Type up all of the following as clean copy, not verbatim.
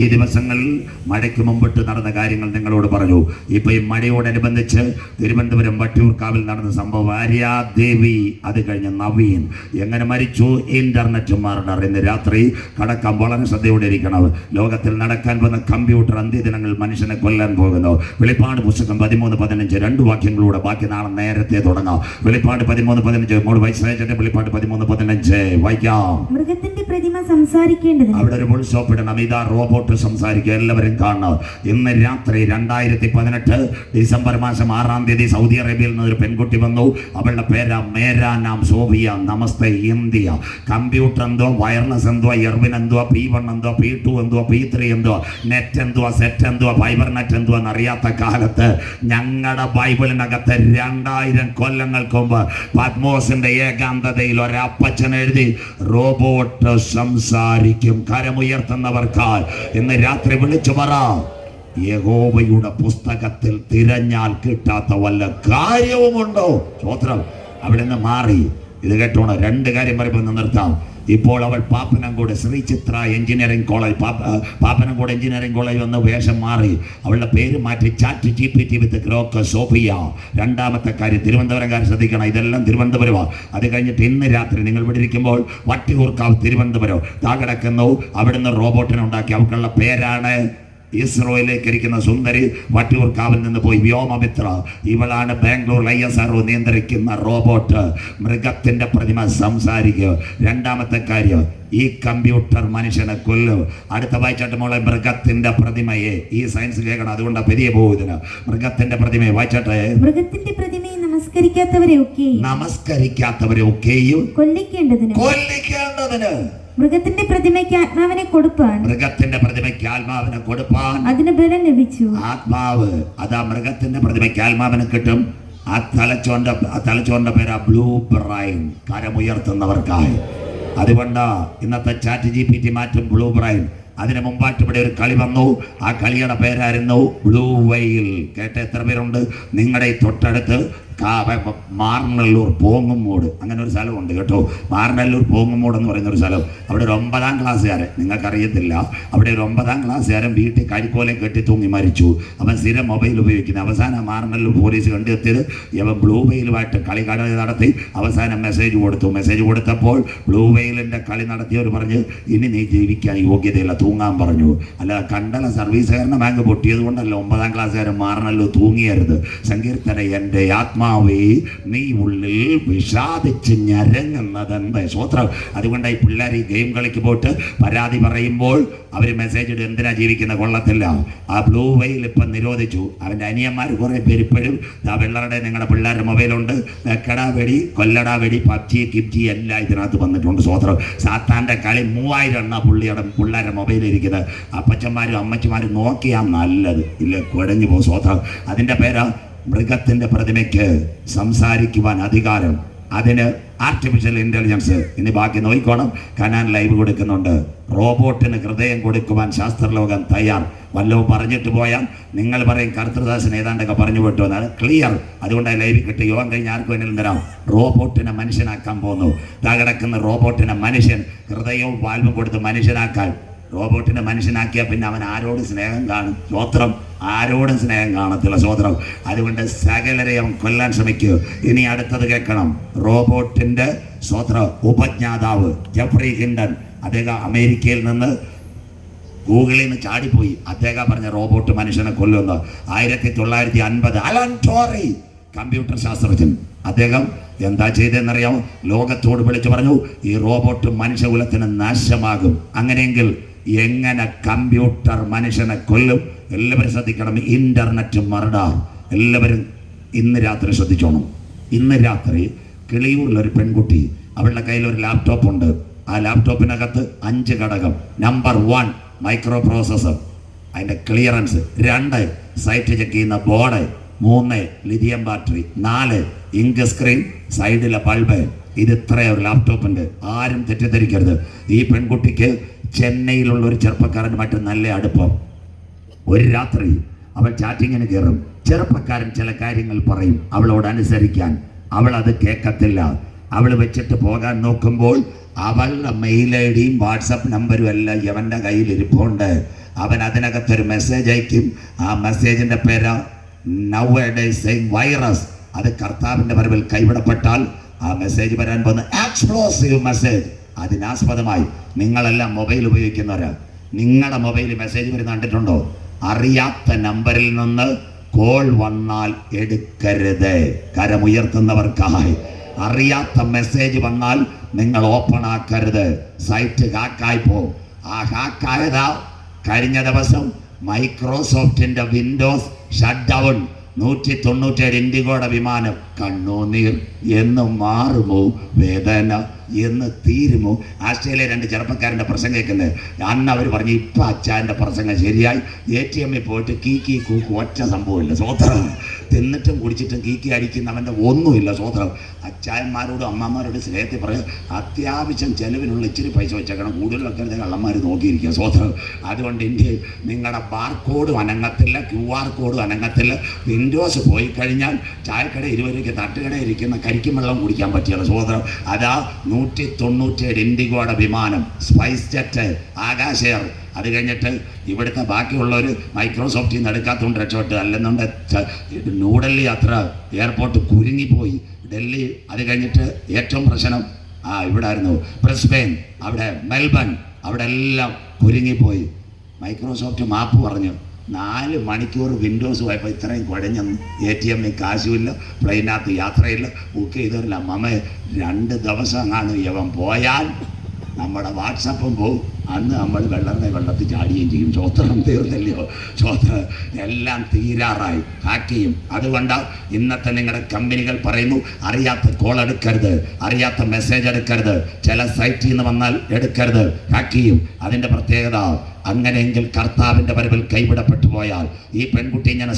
ഈ ദിവസങ്ങളിൽ മഴയ്ക്ക് മുമ്പിട്ട് നടന്ന കാര്യങ്ങൾ നിങ്ങളോട് പറഞ്ഞു. ഇപ്പൊ ഈ മഴയോടനുബന്ധിച്ച് തിരുവനന്തപുരം വട്ടിയൂർക്കാവിൽ നടന്ന സംഭവം, ആര്യാദേവി, അത് കഴിഞ്ഞ് നവീൻ എങ്ങനെ മരിച്ചു, ഇന്റർനെറ്റ് മർഡർ. ഇന്ന് രാത്രി കടക്കാൻ വളരെ ശ്രദ്ധയോടെ ഇരിക്കണം. ലോകത്തിൽ നടക്കാൻ പോകുന്ന കമ്പ്യൂട്ടർ അന്ത്യദിനങ്ങൾ മനുഷ്യനെ കൊല്ലാൻ പോകുന്നു. വെളിപ്പാട് പുസ്തകം 13:15 2 വാക്യങ്ങളൂടെ, ബാക്കി നാളെ നേരത്തെ തുടങ്ങാം. വെളിപ്പാട് 13:15 മോള് വയസ്സായിട്ട് വെളിപ്പാട് 13:15 വായിക്കാം. മൃഗത്തിന്റെ പ്രതിമ സംസാരിക്കേണ്ടതിന് അവിടെ ഒരു ഫുൾ സ്റ്റോപ്പ് ഇടണം. ഇതാ റോബോട്ട് സംസാരിക്കുക. എല്ലാവരും കാണണം. ഇന്ന് രാത്രി 2018 ഡിസംബർ മാസം 6-ാം തീയതി സൗദി അറേബ്യയിൽ നിന്ന് ഒരു പെൺകുട്ടി വന്നു. അവളുടെ പേരാ മേരാ നാം സോഫിയ. നമസ്തേ ഇന്ത്യ. കമ്പ്യൂട്ടർ എന്തോ, വയർലെസ് എന്തോ, എർവിൻ എന്തോ, P1 എന്തോ, P2 എന്തോ, P3 എന്തോ, നെറ്റ് എന്തോ, സെറ്റ് എന്തോ, ഫൈബർ നെറ്റ് എന്തോ എന്നറിയാത്ത കാലത്ത് ഞങ്ങളുടെ ബൈബിളിനകത്ത് 2000 കൊല്ലങ്ങൾക്ക് മുമ്പ് പത്മോസിന്റെ ഏകാന്തതയിൽ ഒരപ്പച്ചൻ എഴുതി, റോബോട്ട് സംസാരിക്കും. കരമുയർത്തുന്നവർക്കാൽ ഇന്ന് രാത്രി വിളിച്ചു പറ, യഹോവയുടെ പുസ്തകത്തിൽ തിരഞ്ഞാൽ കിട്ടാത്ത വല്ല കാര്യവുമുണ്ടോ? സ്തോത്രം. അവിടെ നിന്ന് മാറി. ഇത് കേട്ടോണം. 2 കാര്യം പറയുമ്പോൾ നിർത്താം. ഇപ്പോൾ അവൾ Pappanamcode Sree Chitra engineering college, Pappanamcode engineering college വന്ന് വേഷം മാറി. അവളുടെ പേര് മാറ്റി chat GPT with Grok Sophia. 2ാമത്തെ കാര്യം, തിരുവനന്തപുരംകാർ ശ്രദ്ധിക്കണം. ഇതെല്ലാം തിരുവനന്തപുരമാണ്. അത് കഴിഞ്ഞിട്ട് ഇന്ന് രാത്രി നിങ്ങൾ ഇവിടെ ഇരിക്കുമ്പോൾ വട്ടിയൂർക്കാവ് തിരുവനന്തപുരം താകിടക്കുന്നു. അവിടുന്ന് റോബോട്ടിനെ ഉണ്ടാക്കി. അവൾക്കുള്ള പേരാണ് ഇസ്രോയിലേക്ക് ഇരിക്കുന്ന സുന്ദരി. വട്ടിയൂർക്കാവിൽ നിന്ന് പോയി വ്യോമമിത്ര. ഇവളാണ് ബാംഗ്ലൂർ ISRO നിയന്ത്രിക്കുന്ന റോബോട്ട്. മൃഗത്തിന്റെ പ്രതിമ സംസാരിക്കുക. 2ാമത്തെ കാര്യം, ഈ കമ്പ്യൂട്ടർ മനുഷ്യനെ കൊല്ലും. അടുത്ത വായിച്ചാട്ട് മോളെ, മൃഗത്തിന്റെ പ്രതിമയെ. ഈ സയൻസ് കേൾക്കണം, അതുകൊണ്ടാണ് പെരിയ പോകുന്നത്. മൃഗത്തിന്റെ പ്രതിമയെ വായിച്ചാട്ടെ. മൃഗത്തിന്റെ പ്രതിമയെ നമസ്കരിക്കാത്തവരെ ഒക്കെയും കൊല്ലിക്കേണ്ടതിന് മൃഗത്തിന്റെ പ്രതിമയ്ക്ക് ആത്മാവിനെ കൊടുപ്പാൻ അതിന് ബലം ലഭിച്ചു. ആത്മാവ്, അതാ മൃഗത്തിന്റെ പ്രതിമയ്ക്ക് ആത്മാവിനെ കിട്ടും. ആ തലച്ചോറിന്റെ പേരാ ബ്ലൂ ബ്രൈൻ. കരമുയർത്തുന്നവർക്കായി. അതുകൊണ്ട് ഇന്നത്തെ ചാറ്റ് GPT മാറ്റും ബ്ലൂ ബ്രൈൻ. അതിന് മുമ്പായിട്ട് ഇവിടെ ഒരു കളി വന്നു. ആ കളിയുടെ പേരായിരുന്നു ബ്ലൂ വെയിൽ. കേട്ട എത്ര പേരുണ്ട്? നിങ്ങളുടെ ഈ തൊട്ടടുത്ത് മാർനല്ലൂർ പോങ്ങുമൂട്, അങ്ങനെ ഒരു സ്ഥലമുണ്ട് കേട്ടോ. മാർനല്ലൂർ പോങ്ങുമൂട് എന്ന് പറയുന്ന ഒരു സ്ഥലം. അവിടെ ഒരു 9ാം ക്ലാസ്സുകാരൻ, നിങ്ങൾക്കറിയത്തില്ല, അവിടെ ഒരു 9ാം ക്ലാസ്സുകാരൻ വീട്ടിൽ കരിക്കോലം കെട്ടി തൂങ്ങി മരിച്ചു. അവൻ സ്ഥിരം മൊബൈൽ ഉപയോഗിക്കുന്നത്. അവസാനം മാർനല്ലൂർ പോലീസ് കണ്ടെത്തിയത് ഇവൻ ബ്ലൂ വെയിലുമായിട്ട് കളി നടത്തി. അവസാനം മെസ്സേജ് കൊടുത്തു. മെസ്സേജ് കൊടുത്തപ്പോൾ ബ്ലൂ വെയിലിൻ്റെ കളി നടത്തിയവർ പറഞ്ഞ്, ഇനി നീ ജീവിക്കാൻ യോഗ്യതയില്ല, തൂങ്ങാൻ പറഞ്ഞു. അല്ല, കണ്ടല സർവീസുകാരനെ ബാങ്ക് പൊട്ടിയത് കൊണ്ടല്ല 9ാം ക്ലാസ്സുകാരൻ മാർനല്ലൂർ തൂങ്ങിയരുത്. സങ്കീർത്തന, എൻ്റെ ആത്മാവേ നീ ഉള്ളിൽ വിഷാദിച്ച് ഞരങ്ങുന്നതെന്ത്. സ്വത്രം. അതുകൊണ്ട് ഈ പിള്ളേർ ഈ ഗെയിം കളിക്ക് പോയിട്ട് പരാതി പറയുമ്പോൾ അവർ മെസ്സേജ് ഇടും, എന്തിനാ ജീവിക്കുന്ന, കൊള്ളത്തില്ല. ആ ബ്ലൂ വെയിൽ ഇപ്പം നിരോധിച്ചു. അവൻ്റെ അനിയന്മാർ കുറേ പേര് ഇപ്പോഴും വെള്ളറുടെ നിങ്ങളുടെ പിള്ളേരുടെ മൊബൈലുണ്ട്. വെക്കടാ വെടി, കൊല്ലടാ വെടി, PUBG കിബ്ജി എല്ലാം ഇതിനകത്ത് വന്നിട്ടുണ്ട്. സ്വത്രം. സാത്താൻ്റെ കളി 3000 പിള്ളേരുടെ മൊബൈലിരിക്കുന്നത്. അപ്പച്ചന്മാരും അമ്മച്ചിമാരും നോക്കിയാൽ നല്ലത്, ഇല്ല കുഴഞ്ഞു പോകും. സ്വത്രം. അതിൻ്റെ പേരാ മൃഗത്തിന്റെ പ്രതിമയ്ക്ക് സംസാരിക്കുവാൻ അധികാരം. അതിന് ആർട്ടിഫിഷ്യൽ ഇന്റലിജൻസ്. ഇനി ബാക്കി നോക്കിക്കോണം. കനാൻ ലൈവ് കൊടുക്കുന്നുണ്ട്. റോബോട്ടിന് ഹൃദയം കൊടുക്കുവാൻ ശാസ്ത്രലോകം തയ്യാർ. വല്ലതും പറഞ്ഞിട്ട് പോയാൽ നിങ്ങൾ പറയും കർത്തൃദാസൻ ഏതാണ്ടൊക്കെ പറഞ്ഞു വിട്ടു. എന്നാണ് ക്ലിയർ. അതുകൊണ്ടാണ് ലൈവ് കിട്ടി. യോഗം കഴിഞ്ഞ് ആർക്കും വേണമെങ്കിലും തരാം. റോബോട്ടിനെ മനുഷ്യനാക്കാൻ പോകുന്നു. ഇതാ കിടക്കുന്ന റോബോട്ടിനെ മനുഷ്യൻ ഹൃദയവും വാൽവും കൊടുത്ത് മനുഷ്യനാക്കാൻ. റോബോട്ടിനെ മനുഷ്യനാക്കിയാൽ പിന്നെ അവൻ ആരോട് സ്നേഹം കാണും? സ്വത്രം. ആരോടും സ്നേഹം കാണത്തില്ല. സ്വത്രം. അതുകൊണ്ട് സകലരെ അവൻ കൊല്ലാൻ ശ്രമിക്കുക. ഇനി അടുത്തത് കേൾക്കണം. റോബോട്ടിന്റെ ഉപജ്ഞാതാവ് ജെഫ്രി ഹിൻഡൻ, അദ്ദേഹം അമേരിക്കയിൽ നിന്ന് ഗൂഗിളിൽ നിന്ന് ചാടിപ്പോയി. അദ്ദേഹം പറഞ്ഞ റോബോട്ട് മനുഷ്യനെ കൊല്ലുന്ന 1950 അലൻ ടോറി, കമ്പ്യൂട്ടർ ശാസ്ത്രജ്ഞൻ. അദ്ദേഹം എന്താ ചെയ്തതെന്നറിയാമോ? ലോകത്തോട് വിളിച്ചു പറഞ്ഞു, ഈ റോബോട്ട് മനുഷ്യകുലത്തിന് നാശമാകും. അങ്ങനെയെങ്കിൽ എങ്ങനെ കമ്പ്യൂട്ടർ മനുഷ്യനെ കൊല്ലും? എല്ലാവരും ശ്രദ്ധിക്കണം. Internet murder. എല്ലാവരും ഇന്ന് രാത്രി ശ്രദ്ധിച്ചോണം. ഇന്ന് രാത്രി കിളിയൂരിലൊരു പെൺകുട്ടി, അവളുടെ കയ്യിൽ ഒരു ലാപ്ടോപ്പ് ഉണ്ട്. ആ ലാപ്ടോപ്പിനകത്ത് 5 ഘടകം. നമ്പർ 1 മൈക്രോ പ്രോസസർ, അതിൻ്റെ ക്ലിയറൻസ്. 2 സൈറ്റ് ചെക്ക് ചെയ്യുന്ന board. 3 lithium battery. 4 ink screen, സൈഡിലെ ബൾബ്. ഇത് ഇത്രയും ഒരു ലാപ്ടോപ്പിൻ്റെ. ആരും തെറ്റിദ്ധരിക്കരുത്. ഈ പെൺകുട്ടിക്ക് ചെന്നൈയിലുള്ള ഒരു ചെറുപ്പക്കാരനുമായിട്ട് നല്ല അടുപ്പം. ഒരു രാത്രി അവൾ ചാറ്റിങ്ങിന് കയറും. ചെറുപ്പക്കാരൻ ചില കാര്യങ്ങൾ പറയും, അവളോട് അനുസരിക്കാൻ. അവൾ അത് കേൾക്കത്തില്ല. അവൾ വെച്ചിട്ട് പോകാൻ നോക്കുമ്പോൾ അവളുടെ മെയിൽ ഐ ഡിയും വാട്സപ്പ് നമ്പരും എല്ലാം ഇവൻ്റെ കയ്യിൽ ഇരിപ്പുണ്ട്. അവൻ അതിനകത്തൊരു മെസ്സേജ് അയക്കും. ആ മെസ്സേജിൻ്റെ പേര് നൗഎഡേയ്സ് വൈറസ്. അത് കർത്താവിൻ്റെ വരവിൽ കൈവിടപ്പെട്ടാൽ ആ മെസ്സേജ് വരാൻ പോകുന്ന എക്സ്പ്ലോസീവ് മെസ്സേജ്. അതിനാസ്പദമായി നിങ്ങളെല്ലാം മൊബൈൽ ഉപയോഗിക്കുന്നവരാ, നിങ്ങളുടെ മൊബൈലിൽ മെസ്സേജ് വരുന്ന കണ്ടിട്ടുണ്ടോ? അറിയാത്ത നമ്പറിൽ നിന്ന് കോൾ വന്നാൽ എടുക്കരുത്. കരമുയർത്തുന്നവർക്കായി. അറിയാത്ത മെസ്സേജ് വന്നാൽ നിങ്ങൾ ഓപ്പൺ ആക്കരുത്. സൈറ്റ് ഹാക്കായി പോകും. ആ ഹാക്കായതാ കഴിഞ്ഞ ദിവസം മൈക്രോസോഫ്റ്റിൻ്റെ വിൻഡോസ് ഷട്ട് ഡൗൺ. 197 ഇൻഡിഗോയുടെ വിമാനം. കണ്ണുനീർ എന്ന് മാറുമോ, വേദന എന്ന് തീരുമോ? ആസ്ട്രേലിയ 2 ചെറുപ്പക്കാരൻ്റെ പ്രസംഗം കേൾക്കുന്നത്. അന്ന് അവർ പറഞ്ഞു ഇപ്പം അച്ചാൻ്റെ പ്രസംഗം ശരിയായി. ATM പോയിട്ട് കീക്കി കൂക്ക് ഒറ്റ സംഭവമില്ല. സ്വോത്രം. തിന്നിട്ടും കുടിച്ചിട്ടും കീക്കി അടിക്കുന്നവൻ്റെ ഒന്നുമില്ല. സ്വോത്രം. അച്ചായന്മാരോടും അമ്മമാരോടും സ്നേഹത്തിൽ പറയാം, അത്യാവശ്യം ചെലവിനുള്ള ഇച്ചിരി പൈസ വെച്ചേക്കണം. കൂടുതലൊക്കെ കള്ളന്മാർ നോക്കിയിരിക്കുക. സ്വോത്രം. അതുകൊണ്ട് ഇന്ത്യയിൽ നിങ്ങളുടെ ബാർകോഡും അനങ്ങത്തില്ല, QR കോഡും അനങ്ങത്തില്ല. വിൻഡോസ് പോയി കഴിഞ്ഞാൽ ചായക്കട 20 രൂപയ്ക്ക് തട്ടുകട ഇരിക്കുന്ന കരിക്കും വെള്ളം കുടിക്കാൻ പറ്റിയുള്ള. സ്വോത്രം. അതാ 197 ഇൻഡിഗോയുടെ വിമാനം, സ്പൈസ് ജെറ്റ്, ആകാശ് എയർ. അത് കഴിഞ്ഞിട്ട് ഇവിടുത്തെ ബാക്കിയുള്ളവർ മൈക്രോസോഫ്റ്റിൽ നിന്ന് എടുക്കാത്തതുകൊണ്ട് രക്ഷപ്പെട്ട്. അല്ലെന്നുണ്ട് ന്യൂഡൽഹി യാത്ര എയർപോർട്ട് കുരുങ്ങിപ്പോയി. ഡൽഹി. അത് കഴിഞ്ഞിട്ട് ഏറ്റവും പ്രശ്നം ഇവിടെ ആയിരുന്നു ബ്രിസ്ബെയിൻ, അവിടെ മെൽബൺ, അവിടെ എല്ലാം കുരുങ്ങിപ്പോയി. മൈക്രോസോഫ്റ്റ് മാപ്പ് പറഞ്ഞു. 4 മണിക്കൂർ വിൻഡോസ് പോയപ്പോൾ ഇത്രയും കുഴഞ്ഞൊന്നും ATM കാശുമില്ല, പ്ലെയിനകത്ത് യാത്രയില്ല, ബുക്ക് ചെയ്തവരില്ല. അമ്മ 2 ദിവസം കാണും യവൻ പോയാൽ നമ്മുടെ വാട്സപ്പും പോവും. അന്ന് നമ്മൾ വെള്ളത്തിൽ ചാടുകയും ചെയ്യും. ചോത്രം തീർന്നല്ലയോ? ചോത്രം എല്ലാം തീരാറായി. ഹാക്ക് ചെയ്യും. അതുകൊണ്ട് ഇന്നത്തെ നിങ്ങളുടെ കമ്പനികൾ പറയുന്നു, അറിയാത്ത കോൾ എടുക്കരുത്, അറിയാത്ത മെസ്സേജ് എടുക്കരുത്, ചില സൈറ്റിൽ നിന്ന് വന്നാൽ എടുക്കരുത്, ഹാക്ക് ചെയ്യും. അതിൻ്റെ പ്രത്യേകത അങ്ങനെയെങ്കിൽ കർത്താവിൻ്റെ വരവിൽ കൈവിടപ്പെട്ടു പോയാൽ ഈ പെൺകുട്ടി ഇങ്ങനെ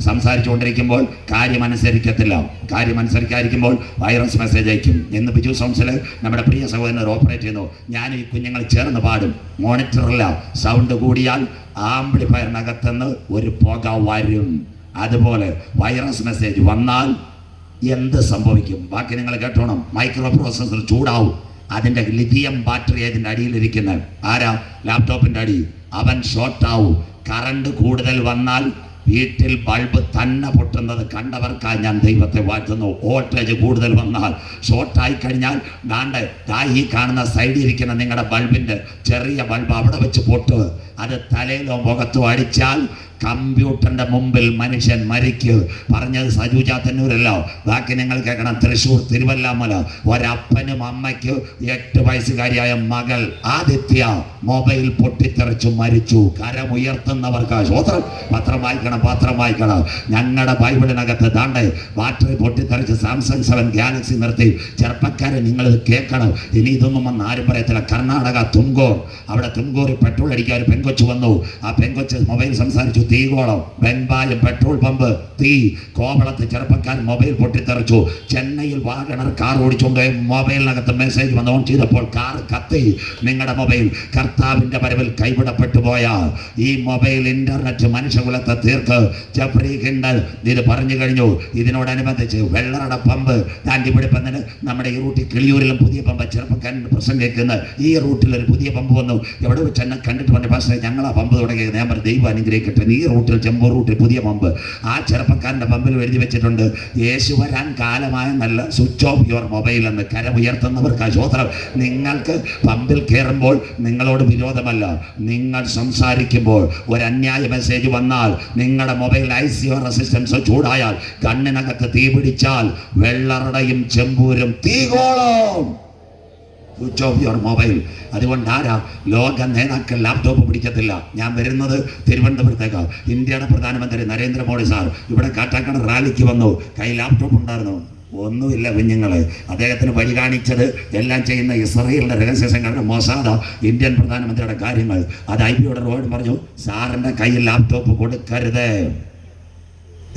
സംസാരിച്ചുകൊണ്ടിരിക്കുമ്പോൾ കാര്യം അനുസരിക്കാതിരിക്കുമ്പോൾ വൈറസ് മെസ്സേജ് അയക്കും. ഇന്ന് ബിജു സൗണ്ട്സിൽ നമ്മുടെ പ്രിയ സഹോദരൻ ഓപ്പറേറ്റ് ചെയ്യുന്നു. ഞാൻ ഈ കുഞ്ഞുങ്ങൾ ചേർന്ന് പാടും. മോണിറ്ററില്ല, സൗണ്ട് കൂടിയാൽ ആംപ്ലിഫയറിനകത്തുനിന്ന് ഒരു പുക വരും. അതുപോലെ വൈറസ് മെസ്സേജ് വന്നാൽ എന്ത് സംഭവിക്കും? ബാക്കി നിങ്ങൾ കേട്ടോണം. മൈക്രോ പ്രോസസ്സർ ചൂടാവും. അതിൻ്റെ ലിഥിയം ബാറ്ററി അതിൻ്റെ അടിയിലിരിക്കുന്നത് ആരാ? ലാപ്ടോപ്പിൻ്റെ അടി. അവൻ ഷോർട്ടാവും. കറണ്ട് കൂടുതൽ വന്നാൽ വീട്ടിൽ ബൾബ് തന്നെ പൊട്ടുന്നത് കണ്ടവർക്കായി ഞാൻ ദൈവത്തെ വാഴ്ത്തുന്നു. വോൾട്ടേജ് കൂടുതൽ വന്നാൽ, ഷോർട്ടായി കഴിഞ്ഞാൽ ഈ കാണുന്ന സൈഡിൽ ഇരിക്കുന്ന നിങ്ങളുടെ ബൾബിൻ്റെ ചെറിയ ബൾബ് അവിടെ വെച്ച് പൊട്ടുക. അത് തലയിലോ മുഖത്തോ അടിച്ചാൽ കമ്പ്യൂട്ടറിൻ്റെ മുമ്പിൽ മനുഷ്യൻ മരിക്കുക. പറഞ്ഞത് സജുജ തന്നൂരല്ല, ബാക്കി നിങ്ങൾ കേൾക്കണം. തൃശ്ശൂർ തിരുവല്ലാമല ഒരപ്പനും അമ്മയ്ക്ക് 8 വയസ്സുകാരിയായ മകൾ ആദിത്യ മൊബൈൽ പൊട്ടിത്തെറിച്ചു മരിച്ചു. കരമുയർത്തുന്നവർക്ക് സ്വോത്രം. പത്രം വായിക്കണം. ഞങ്ങളുടെ ബൈബിളിനകത്ത് ദാണ്ടെ ബാറ്ററി പൊട്ടിത്തെറിച്ച് സാംസങ് 7 ഗാലക്സി നിർത്തി. ചെറുപ്പക്കാരെ നിങ്ങളിത് കേൾക്കണം. ഇനി ഇതൊന്നും വന്ന് ആരും പറയത്തില്ല. കർണാടക തുംകൂർ, അവിടെ തുംകൂറിൽ പെട്രോൾ അടിക്കാൻ ഒരു പെൺകൊച്ചു വന്നു. ആ പെൺകൊച്ച് മൊബൈൽ സംസാരിച്ചു. തീകോളം, വെമ്പായം, പെട്രോൾ പമ്പ്, തീ. കോവളത്ത് ചെറുപ്പക്കാരൻ മൊബൈൽ പൊട്ടിത്തെറിച്ചു. ചെന്നൈയിൽ വാഗണർ കാർ ഓടിച്ചുകൊണ്ട് മൊബൈലിനകത്ത് മെസ്സേജ് വന്ന് ഓൺ ചെയ്തപ്പോൾ കാർ കത്തി. നിങ്ങളുടെ മൊബൈൽ കർത്താവിൻ്റെ വരവിൽ കൈവിടപ്പെട്ടു പോയാൽ ഈ മൊബൈൽ ഇന്റർനെറ്റ് മനുഷ്യകുലത്തെ തീർക്ക്. ജെഫ്രി ഹിൻഡൽ ഇത് പറഞ്ഞു കഴിഞ്ഞു. ഇതിനോടനുബന്ധിച്ച് വെള്ളറട പമ്പ് താണ്ടിപ്പിടിപ്പന്നിന് നമ്മുടെ ഈ റൂട്ടിൽ കിളിയൂരിലും പുതിയ പമ്പ്. ചെറുപ്പക്കാരൻ പ്രസംഗിക്കുന്ന ഈ റൂട്ടിൽ ഒരു പുതിയ പമ്പ് വന്നു. എവിടെ വെച്ച് എന്നെ കണ്ടിട്ട് പറഞ്ഞു, പക്ഷേ ഞങ്ങൾ ആ പമ്പ് തുടങ്ങിയത്. ഞാൻ പറഞ്ഞു ദൈവം അനുഗ്രഹിക്കട്ടെ. ഈ റൂട്ടിൽ ചെമ്പൂർ റൂട്ടിൽ പുതിയ പമ്പ്. ആ ചെറുപ്പക്കാരൻ്റെ പമ്പിൽ എഴുതി വെച്ചിട്ടുണ്ട്, യേശു വരാൻ കാലമായ നല്ല സ്വിച്ച് ഓഫ് യുവർ മൊബൈൽ എന്ന്. കരമുയർത്തുന്നവർക്ക് സ്വോത്രം. നിങ്ങൾക്ക് പമ്പിൽ കയറുമ്പോൾ നിങ്ങളോട് വിരോധമല്ല. നിങ്ങൾ സംസാരിക്കുമ്പോൾ ഒരു അന്യായ മെസ്സേജ് വന്നാൽ, നിങ്ങളുടെ മൊബൈൽ ICO റെസിസ്റ്റൻസ് ചൂടായാൽ, കണ്ണിനകത്ത് തീ പിടിച്ചാൽ, വെള്ളറടയും ചെമ്പൂരും തീകോളം. Switch off your mobile. അതുകൊണ്ട് ലോക നേതാക്കൾ ലാപ്ടോപ്പ് പിടിക്കത്തില്ല. ഞാൻ വരുന്നത് തിരുവനന്തപുരത്തേക്ക്. ഇന്ത്യയുടെ പ്രധാനമന്ത്രി നരേന്ദ്രമോദി സാർ ഇവിടെ കാട്ടാക്കട റാലിക്ക് വന്നു. കൈ ലാപ്ടോപ്പ് ഉണ്ടായിരുന്നു. ഒന്നുമില്ല കുഞ്ഞുങ്ങളെ. അദ്ദേഹത്തിന് വഴി കാണിച്ചത് എല്ലാം ചെയ്യുന്ന ഇസ്രായേലിൻ്റെ രഹസ്യ സംഘടന മൊസാദ്, ഇന്ത്യൻ പ്രധാനമന്ത്രിയുടെ കാര്യങ്ങൾ. അത് IBOയുടെ റോഡ് പറഞ്ഞു, സാറിൻ്റെ കയ്യിൽ ലാപ്ടോപ്പ് കൊടുക്കരുത്.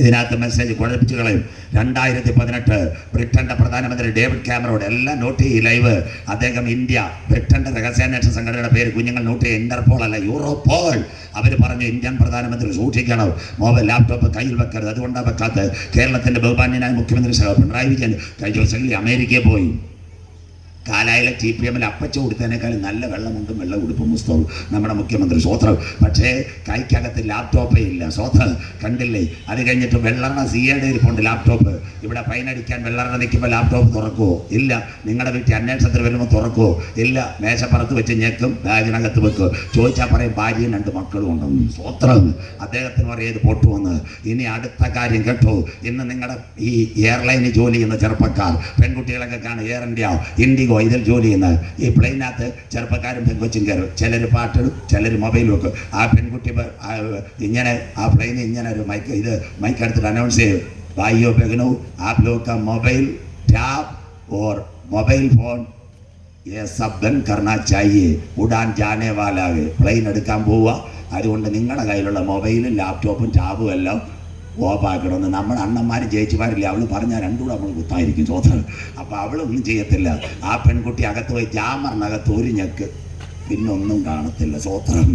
ഇതിനകത്ത് മെസ്സേജ് കുഴപ്പിച്ച് കളയും. 2018 ബ്രിട്ടൻ്റെ പ്രധാനമന്ത്രി ഡേവിഡ് കാമറോൺ എല്ലാം നോട്ട് ചെയ്യും. ലൈവ്. അദ്ദേഹം ഇന്ത്യ, ബ്രിട്ടൻ്റെ രഹസ്യാന്വേഷണ സംഘടനയുടെ പേര് കുഞ്ഞുങ്ങൾ നോട്ട് ചെയ്യും. ഇന്റർപോൾ അല്ല, യൂറോപോൾ. അവർ പറഞ്ഞു ഇന്ത്യൻ പ്രധാനമന്ത്രി സൂക്ഷിക്കണം, മൊബൈൽ ലാപ്ടോപ്പ് കയ്യിൽ വെക്കരുത്. അതുകൊണ്ടാണ് വെക്കാത്തത്. കേരളത്തിൻ്റെ ബഹുമാന്യനായ മുഖ്യമന്ത്രി പിണറായി വിജയൻ കഴിഞ്ഞ ദിവസങ്ങളിൽ അമേരിക്കയിൽ പോയി. കാലായിലെ TPM അപ്പച്ച കൊടുത്തതിനേക്കാളും നല്ല വെള്ളമുണ്ടും വെള്ള ഉടുപ്പും പുസ്തകവും നമ്മുടെ മുഖ്യമന്ത്രി സ്വോത്രം. പക്ഷേ കൈക്കകത്ത് ലാപ്ടോപ്പേ ഇല്ല സ്വോത്രം. കണ്ടില്ലേ? അത് കഴിഞ്ഞിട്ട് വെള്ളറണ സിയുടെ ഇരിപ്പുണ്ട് ലാപ്ടോപ്പ്. ഇവിടെ ഫൈനടിക്കാൻ വെള്ളറണ നിൽക്കുമ്പോൾ ലാപ്ടോപ്പ് തുറക്കുമോ? ഇല്ല. നിങ്ങളുടെ വീട്ടിൽ അന്വേഷണത്തിന് വരുമ്പോൾ തുറക്കുമോ? ഇല്ല. മേശപ്പുറത്ത് വെച്ച് ഞെക്കും, ബാഗിനകത്ത് വെക്കും. ചോദിച്ചാൽ പറയും ഭാര്യയും 2 മക്കളും ഉണ്ടെന്ന് സ്വോത്രം. അദ്ദേഹത്തിന് പറയത് പൊട്ടുവന്ന്. ഇനി അടുത്ത കാര്യം കേട്ടോ, ഇന്ന് നിങ്ങളുടെ ഈ എയർലൈനിൽ ജോലി ചെയ്യുന്ന ചെറുപ്പക്കാർ പെൺകുട്ടികളൊക്കെ കാണും, എയർ ഇന്ത്യ, ഇൻഡിഗോ ഇതിൽ ജോലി ചെയ്യുന്ന ഈ പ്ലെയിനകത്ത് ചെറുപ്പക്കാരും പെൺകൊച്ചും കയറും. ചിലർ പാട്ടിടും, ചിലർ മൊബൈൽ വെക്കും. ആ പെൺകുട്ടി ഇങ്ങനെ ആ പ്ലെയിനിൽ ഇങ്ങനെ ഒരു മൈക്ക് എടുത്തിട്ട് അനൗൺസ് ചെയ്യും, ഭായിയോ ബഹനോ आप लोग का मोबाइल टैब और मोबाइल फोन ये सब बंद करना चाहिए, उड़ान जाने वाला है. പ്ലെയിൻ എടുക്കാൻ പോവുക. അതുകൊണ്ട് നിങ്ങളുടെ കയ്യിലുള്ള മൊബൈലും ലാപ്ടോപ്പും ടാബും എല്ലാം ഓഫാക്കണമെന്ന് നമ്മുടെ അണ്ണന്മാരും ചേച്ചിമാരില്ലേ, അവൾ പറഞ്ഞാൽ രണ്ടും കൂടെ നമ്മൾ കുത്തായിരിക്കും സ്വോത്രം. അപ്പോൾ അവളൊന്നും ചെയ്യത്തില്ല. ആ പെൺകുട്ടി അകത്ത് പോയി ജാമറിനകത്ത് ഒരു ഞെക്ക്, പിന്നെ ഒന്നും കാണത്തില്ല സ്വോത്രം.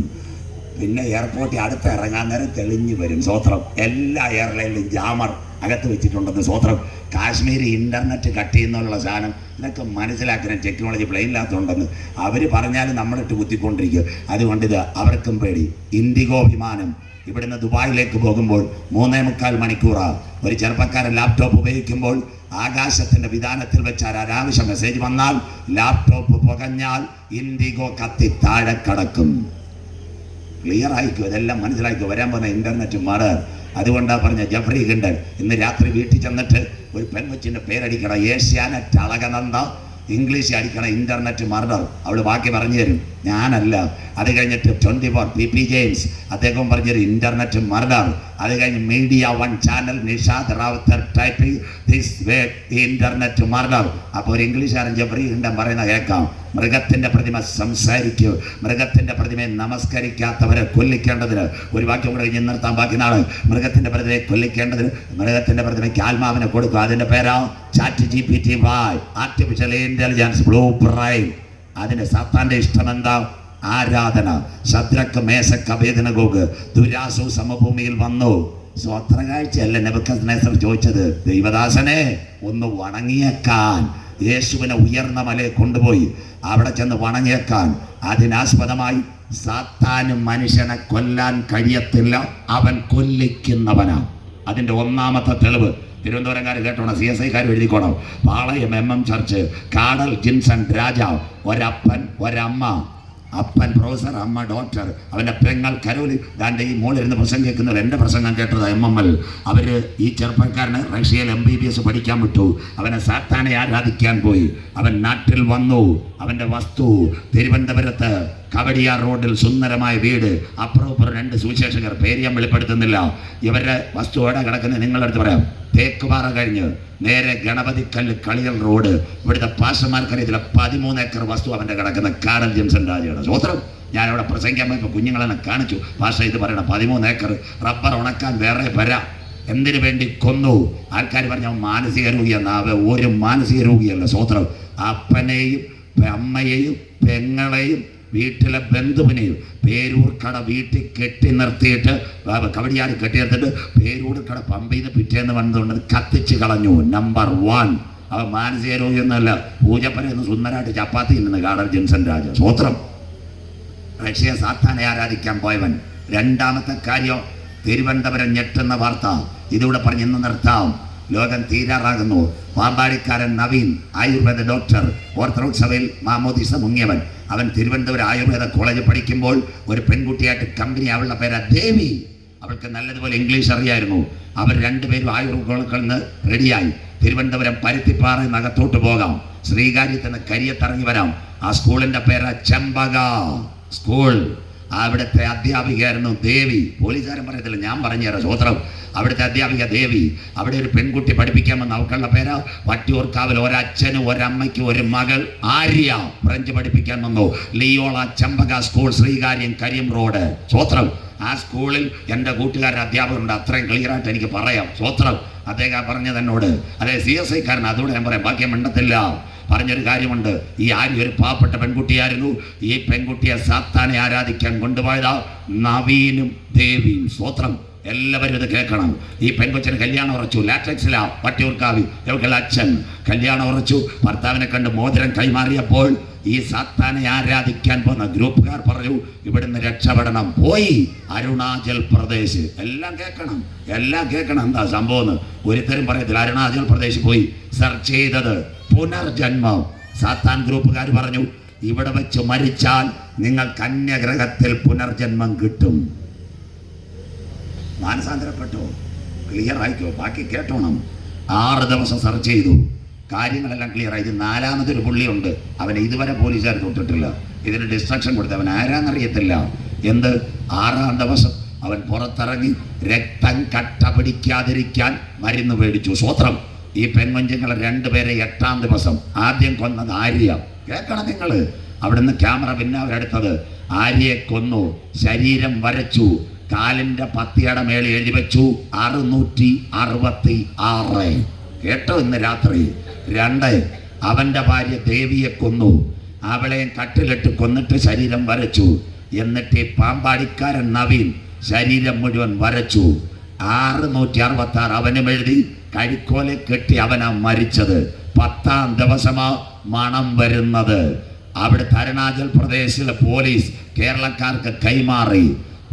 പിന്നെ എയർപോർട്ടിൽ അടുത്ത് ഇറങ്ങാൻ നേരം തെളിഞ്ഞു വരും സ്വോത്രം. എല്ലാ എയർലൈനിലും ജാമർ അകത്ത് വെച്ചിട്ടുണ്ടെന്ന് സ്വോത്രം. കാശ്മീർ ഇൻ്റർനെറ്റ് കട്ട് ചെയ്യുന്നുള്ള സാധനം ഇതൊക്കെ മനസ്സിലാക്കുന്ന ടെക്നോളജി പ്ലെയിനിനകത്തുണ്ടെന്ന് അവർ പറഞ്ഞാലും നമ്മളിട്ട് കുത്തിക്കൊണ്ടിരിക്കും. അതുകൊണ്ടിത് അവർക്കും പേടി. ഇൻഡിഗോ വിമാനം ഇവിടുന്ന് ദുബായിലേക്ക് പോകുമ്പോൾ 3.25 മണിക്കൂറാണ്. ഒരു ചെറുപ്പക്കാരൻ ലാപ്ടോപ്പ് ഉപയോഗിക്കുമ്പോൾ ആകാശത്തിൻ്റെ വിധാനത്തിൽ വെച്ചാൽ അനാവശ്യ മെസ്സേജ് വന്നാൽ ലാപ്ടോപ്പ് പുകഞ്ഞാൽ ഇൻഡിഗോ കത്തി താഴെ കടക്കും. ക്ലിയർ ആയിക്കോ, ഇതെല്ലാം മനസ്സിലായിക്കോ. വരാൻ പോകുന്ന ഇൻ്റർനെറ്റ് മർഡർ. അതുകൊണ്ടാണ് പറഞ്ഞ ജെഫ്രി ഹിൻഡൻ ഇന്ന് രാത്രി വീട്ടിൽ ചെന്നിട്ട് ഒരു പെൺകൊച്ചിൻ്റെ പേരടിക്കണം, ഏഷ്യാനെറ്റ് അളകനന്ദ, ഇംഗ്ലീഷ് അടിക്കണം, ഇൻ്റർനെറ്റ് മർഡർ. അവൾ ബാക്കി പറഞ്ഞു തരും, ഞാനല്ല. അത് കഴിഞ്ഞിട്ട് 24 PP ജെയിംസ് അദ്ദേഹം പറഞ്ഞൊരു ഇൻ്റർനെറ്റ് മർഡർ. അത് കഴിഞ്ഞ് media 1 channel Nishad Ravuthar typing this way internet murder. അപ്പോൾ ഒരു ഇംഗ്ലീഷുകാരൻ ജെഫ്രി ഹിൻഡൻ പറയുന്ന കേൾക്കാം, മൃഗത്തിൻ്റെ പ്രതിമ സംസാരിക്കൂ, മൃഗത്തിൻ്റെ പ്രതിമയെ നമസ്കരിക്കാത്തവരെ കൊല്ലിക്കേണ്ടതിന്. ഒരു വാക്യം കൂടെ കഴിഞ്ഞ് നിർത്താൻ ബാക്കി നാളെ. മൃഗത്തിൻ്റെ പ്രതിമയെ കൊല്ലിക്കേണ്ടതിന് മൃഗത്തിൻ്റെ പ്രതിമയ്ക്ക് ആത്മാവിനെ കൊടുക്കുക. അതിൻ്റെ പേരാ ChatGPT-Y, artificial intelligence, blue brain. അതിൻ്റെ സാത്താൻ്റെ ഇഷ്ടമെന്താ? ആരാധന. ശദ്രക്ക് മേശക്ക് അബേദ്നെഗോഗ് ദുരാസു സമഭൂമിയിൽ വന്നു. സ്വത്ര കാഴ്ചയല്ല നെബൂഖദ്നേസർ ചോദിച്ചത്, ദൈവദാസനെ ഒന്ന് വണങ്ങിയേക്കാൻ. യേശുവിനെ ഉയർന്ന മലയെ കൊണ്ടുപോയി അവിടെ ചെന്ന് വണങ്ങിയേക്കാൻ. അതിനാസ്പദമായി സാത്താന് മനുഷ്യനെ കൊല്ലാൻ കഴിയത്തില്ല, അവൻ കൊല്ലിക്കുന്നവനാ. അതിൻ്റെ ഒന്നാമത്തെ തെളിവ് തിരുവനന്തപുരംകാർ കേട്ടോണം, CSIക്കാർ എഴുതിക്കോണം. പാളയം MM ചർച്ച്, കാടൽ ജിൻസൺ രാജാവ്, ഒരപ്പൻ ഒരമ്മ. അപ്പൻ പ്രൊഫസർ, അമ്മ ഡോക്ടർ. അവൻ്റെ പെങ്ങൾ കരോലി. ദാൻ്റെ ഈ മോളിരുന്ന് പ്രസംഗം കേൾക്കുന്നത് എൻ്റെ പ്രസംഗം കേട്ടത് MML. അവർ ഈ ചെറുപ്പക്കാരന് റഷ്യയിൽ MBBS പഠിക്കാൻ വിട്ടു. അവനെ സാത്താനെ ആരാധിക്കാൻ പോയി. അവൻ നാട്ടിൽ വന്നു. അവൻ്റെ വസ്തു തിരുവനന്തപുരത്ത് കവടിയാർ റോഡിൽ സുന്ദരമായ വീട്. അപ്പുറം 2 സുവിശേഷകർ, പേര് ഞാൻ വെളിപ്പെടുത്തുന്നില്ല. ഇവരുടെ വസ്തു എവിടെ കിടക്കുന്നത് നിങ്ങളടുത്ത് പറയാം. തേക്കുപാറ കഴിഞ്ഞ് നേരെ ഗണപതിക്കല്ല് കളിയൽ റോഡ്. ഇവിടുത്തെ പാസ്റ്റർമാർക്കറിയത്തില്ല, 13 ഏക്കർ വസ്തു അവൻ്റെ കിടക്കുന്ന കാടൽ ജിംസൺ രാജയുടെ സ്വോത്രം. ഞാനവിടെ പ്രസംഗിക്കാൻ പോയപ്പോൾ കുഞ്ഞുങ്ങളെന്നെ കാണിച്ചു, പാസ്റ്റർ ഇത് പറയണം, 13 ഏക്കർ റബ്ബർ ഉണക്കാൻ വേറെ വരാം. എന്തിനു വേണ്ടി കൊന്നു? ആൾക്കാർ പറഞ്ഞ മാനസിക രോഗിയെന്നാവ. ഒരു മാനസിക രോഗിയല്ല സ്വോത്രം. അപ്പനെയും അമ്മയെയും പെങ്ങളെയും വീട്ടിലെ ബന്ധുവിനെയും പേരൂർക്കട വീട്ടിൽ കെട്ടി നിർത്തിയിട്ട്, കവടിയാർ കെട്ടി നിർത്തിയിട്ട് പേരൂർക്കട പമ്പയിൽ നിന്ന് പിറ്റേന്ന് വന്നതുകൊണ്ട് കത്തിച്ച് കളഞ്ഞു. നമ്പർ 1. അവ മാനസിക രോഗിയൊന്നുമല്ല. പൂജപ്പരയെന്ന് സുന്ദരമായിട്ട് ചപ്പാത്തി ഇല്ലെന്ന് കാടൽ ജിൻസൺ രാജ സ്വോത്രം. റഷ്യ സാത്താനെ ആരാധിക്കാൻ പോയവൻ. രണ്ടാമത്തെ കാര്യം, തിരുവനന്തപുരം ഞെട്ടുന്ന വാർത്ത. ഇതിവിടെ പറഞ്ഞ് ഇന്ന് നിർത്താം. ലോകം തീരാറാകുന്നു. പാമ്പാടിക്കാരൻ നവീൻ, ആയുർവേദ ഡോക്ടർ, ഓർത്തഡോക്സ് സഭയിൽ മാമോദിസ മുങ്ങിയവൻ. അവൻ തിരുവനന്തപുരം ആയുർവേദ കോളേജിൽ പഠിക്കുമ്പോൾ ഒരു പെൺകുട്ടിയായിട്ട് കമ്പനി, അവളുടെ പേരാ ദേവി. അവൾക്ക് നല്ലതുപോലെ ഇംഗ്ലീഷ് അറിയായിരുന്നു. അവർ 2 പേരും ആയുർവേദ നിന്ന് റെഡിയായി. തിരുവനന്തപുരം പരുത്തിപ്പാറയിൽ അകത്തോട്ട് പോകാം. ശ്രീകാര്യത്തിൽ നിന്ന് കരിയത്തിറങ്ങി വരാം. ആ സ്കൂളിൻ്റെ പേരാ ചെമ്പക സ്കൂൾ. അവിടുത്തെ അധ്യാപികയായിരുന്നു ദേവി. പോലീസുകാരൻ പറയത്തില്ല, ഞാൻ പറഞ്ഞുതരാം സ്വോത്രം. അവിടുത്തെ അധ്യാപിക ദേവി. അവിടെ ഒരു പെൺകുട്ടി പഠിപ്പിക്കാൻ വന്ന അവക്കുള്ള പേരാ വട്ടിയൂർക്കാവിൽ ഒരച്ഛനും ഒരമ്മയ്ക്കും ഒരു മകൾ ആര്യ. ഫ്രഞ്ച് പഠിപ്പിക്കാൻ വന്നു. ലിയോള ചെമ്പക സ്കൂൾ, ശ്രീകാര്യം, കരിയം റോഡ് സ്വോത്രം. ആ സ്കൂളിൽ എൻ്റെ കൂട്ടുകാരുടെ അധ്യാപകരുണ്ട്. അത്രയും ക്ലിയറായിട്ട് എനിക്ക് പറയാം സ്വോത്രം. അദ്ദേഹം പറഞ്ഞത് എന്നോട്. അതെ, CSIക്കാരൻ. അതുകൂടെ ഞാൻ പറയാം, ബാക്കി മിണ്ടത്തില്ല. പറഞ്ഞൊരു കാര്യമുണ്ട്. ഈ ആര്യ ഒരു പാവപ്പെട്ട പെൺകുട്ടിയായിരുന്നു. ഈ പെൺകുട്ടിയെ സാത്താനെ ആരാധിക്കാൻ കൊണ്ടുപോയതാ നവീനും ദേവിയും സ്വോത്രം. എല്ലാവരും ഇത് കേൾക്കണം. ഈ പെൺകൊച്ചിന് കല്യാണം ഉറച്ചു, ലാറ്റക്സില വട്ടിയൂർക്കാവി. ഇവളുടെ അച്ഛൻ കല്യാണം ഉറച്ചു. ഭർത്താവിനെ കണ്ട് മോതിരം കൈമാറിയപ്പോൾ ഈ സാത്താനെ ആരാധിക്കാൻ പോകുന്ന ഗ്രൂപ്പുകാർ പറഞ്ഞു, ഇവിടുന്ന് രക്ഷപ്പെടണം. പോയി അരുണാചൽ പ്രദേശ്. എല്ലാം കേൾക്കണം, എല്ലാം കേൾക്കണം. എന്താ സംഭവം എന്ന് ഒരുത്തരും പറയത്തില്ല. അരുണാചൽ പ്രദേശ് പോയി സെർച്ച് ചെയ്തത് പുനർജന്മം. സാത്താൻ ഗ്രൂപ്പുകാർ പറഞ്ഞു, ഇവിടെ വെച്ച് മരിച്ചാൽ നിങ്ങൾ കന്യഗ്രഹത്തിൽ പുനർജന്മം കിട്ടും. മാനസാന്തരപ്പെട്ടോ? ക്ലിയർ ആയിക്കോ? ബാക്കി കേട്ടോണം. 6 ദിവസം സെർച്ച് ചെയ്തു, കാര്യങ്ങളെല്ലാം ക്ലിയർ ആയി. 4മതൊരു പുള്ളിയുണ്ട്, അവനെ ഇതുവരെ പോലീസുകാർ തൊട്ടിട്ടില്ല. ഇതിന് ഡിസ്ട്രക്ഷൻ കൊടുത്ത് അവൻ ആരാന്നറിയത്തില്ല. എന്ത് 6ാം ദിവസം അവൻ പുറത്തിറങ്ങി രക്തം കട്ട പിടിക്കാതിരിക്കാൻ മരുന്ന് മേടിച്ചു. സ്വത്രം. ഈ പെൺകൊഞ്ചുങ്ങളെ 2 പേരെ 8ാം ദിവസം ആദ്യം കൊന്നത് ആര്യ. കേൾക്കണം നിങ്ങൾ. അവിടുന്ന് ക്യാമറ പിന്നെ അവരെടുത്തത്. ആര്യയെ കൊന്നു, ശരീരം വരച്ചു, കാലിന്റെ പത്തിയുടെ മേളിൽ എഴുതി വെച്ചു 666. കേട്ടോ? ഇന്ന് രാത്രി 2 അവന്റെ ഭാര്യ ദേവിയെ കൊന്നു, അവളെയും കട്ടിലിട്ട് കൊന്നിട്ട് ശരീരം വരച്ചു. എന്നിട്ട് ഈ പാമ്പാടിക്കാരൻ നവീൻ ശരീരം മുഴുവൻ വരച്ചു. 666 അവനും എഴുതി കഴിക്കോലെ കെട്ടി അവനാ മരിച്ചത്. 10ാം ദിവസമാ മണം വരുന്നത്. അവിടുത്തെ അരുണാചൽ പ്രദേശിലെ പോലീസ് കേരളക്കാർക്ക് കൈമാറി.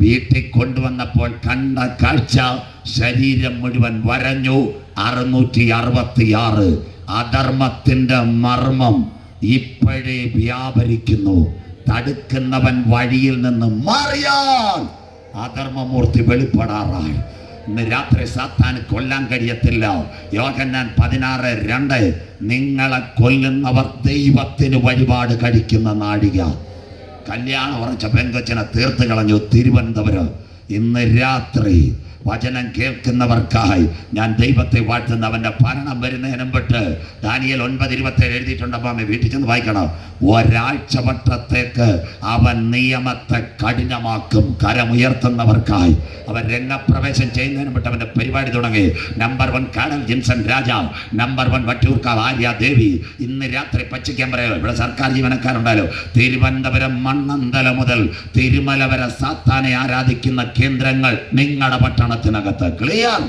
വീട്ടിൽ കൊണ്ടുവന്നപ്പോൾ കണ്ട കാഴ്ച, ശരീരം മുഴുവൻ വരഞ്ഞു 666. അധർമ്മത്തിന്റെ മർമ്മം ഇപ്പോഴേ വ്യാപരിക്കുന്നു. തടുക്കുന്നവൻ വഴിയിൽ നിന്ന് മാറിയാൽ അധർമ്മമൂർത്തി വെളിപ്പെടാറായി. ഇന്ന് രാത്രി സാത്താന് കൊല്ലാൻ കഴിയത്തില്ല. യോഹന്നാൻ 16:2 നിങ്ങളെ കൊല്ലുന്നവർ ദൈവത്തിന് വഴിപാട് കഴിക്കുന്ന നാഴിക. കല്യാണം ഉറച്ച പെൺകൊച്ചിനെ തീർത്ത് കളഞ്ഞു തിരുവനന്തപുരം. ഇന്ന് രാത്രി വചനം കേൾക്കുന്നവർക്കായി ഞാൻ ദൈവത്തെ വാഴ്ത്തുന്ന. അവന്റെ ഭരണം വരുന്നതിന് മുമ്പ് ദാനിയേൽ 9:27 എഴുതിയിട്ടുണ്ട്. അമ്മ വീട്ടിൽ ചെന്ന് വായിക്കണം. ഒരാഴ്ച വട്ടത്തേക്ക് അവൻ നിയമത്തെ കഠിനമാക്കും. കരമുയർത്തുന്നവർക്കായി അവൻ രംഗപ്രവേശം ചെയ്യുന്നതിന് മുമ്പ് അവന്റെ പരിപാടി തുടങ്ങി. നമ്പർ 1 കാനൽ ജിൻസൺ രാജാവ്, നമ്പർ 1 വട്ടിയൂർക്കാവ് ആര്യ ദേവി. ഇന്ന് രാത്രി പച്ചയ്ക്കാൻ പറയാമോ? ഇവിടെ സർക്കാർ ജീവനക്കാരുണ്ടാലോ? തിരുവനന്തപുരം മണ്ണന്തല മുതൽ തിരുമല വരെ സാത്താനെ ആരാധിക്കുന്ന കേന്ദ്രങ്ങൾ നിങ്ങളുടെ പട്ടണത്തിനകത്ത്. ക്ലിയർ?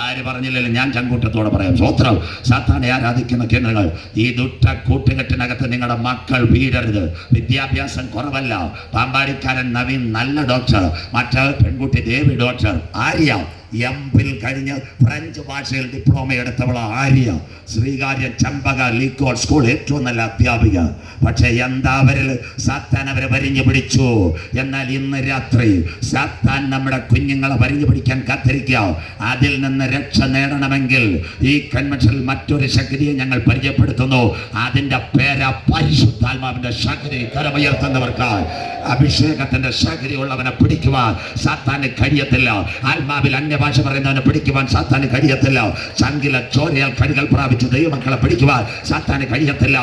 ആര് പറഞ്ഞില്ലല്ലോ, ഞാൻ ചങ്കൂട്ടത്തോടെ പറയാം. സ്വത്രം. സാത്താനെ ആരാധിക്കുന്ന കേന്ദ്രങ്ങൾ. ഈ ദുഷ്ട കൂട്ടുകെട്ടിനകത്ത് നിങ്ങളുടെ മക്കൾ വീഴരുത്. വിദ്യാഭ്യാസം കുറവല്ല. പാമ്പാടിക്കാരൻ നവീൻ നല്ല ഡോക്ടർ, മറ്റേ പെൺകുട്ടി ദേവി ഡോക്ടർ. ആര്യ എംപിൽ കഴിഞ്ഞ് ഫ്രഞ്ച് ഭാഷയിൽ ഡിപ്ലോമ എടുത്തവൾ ആര്യ. ശ്രീകാര്യം ചമ്പക ലീക്കോഡ് സ്കൂൾ ഏറ്റവും നല്ല അധ്യാപിക. പക്ഷെ എന്താ അവരിൽ സാത്താൻ അവരെ വരിഞ്ഞു പിടിച്ചു. എന്നാൽ ഇന്ന് രാത്രി സാത്താൻ നമ്മുടെ കുഞ്ഞുങ്ങളെ വരിഞ്ഞു പിടിക്കാൻ കാത്തിരിക്കുക. അതിൽ നിന്ന് രക്ഷ നേടണമെങ്കിൽ ഈ കൺവെൻഷനിൽ മറ്റൊരു ശക്തിയെ ഞങ്ങൾ പരിചയപ്പെടുത്തുന്നു. അതിന്റെ പേര് പരിശുദ്ധാത്മാവിന്റെ ശക്തി. കരമുയർത്തുന്നവർക്കായി അഭിഷേകത്തിന്റെ ശക്തി ഉള്ളവനെ പിടിക്കുവാൻ സാത്താന് കഴിയത്തില്ല. ആത്മാവിൽ അന്യഭാഷ പറയുന്നവനെ പിടിക്കുവാൻ സാത്താന് കഴിയത്തില്ല. ചങ്കിലെ ചോരയാൽ കടികൾ പ്രാപിച്ച് ദൈവമക്കളെ പിടിക്കുവാൻ സാത്താന് കഴിയത്തില്ല.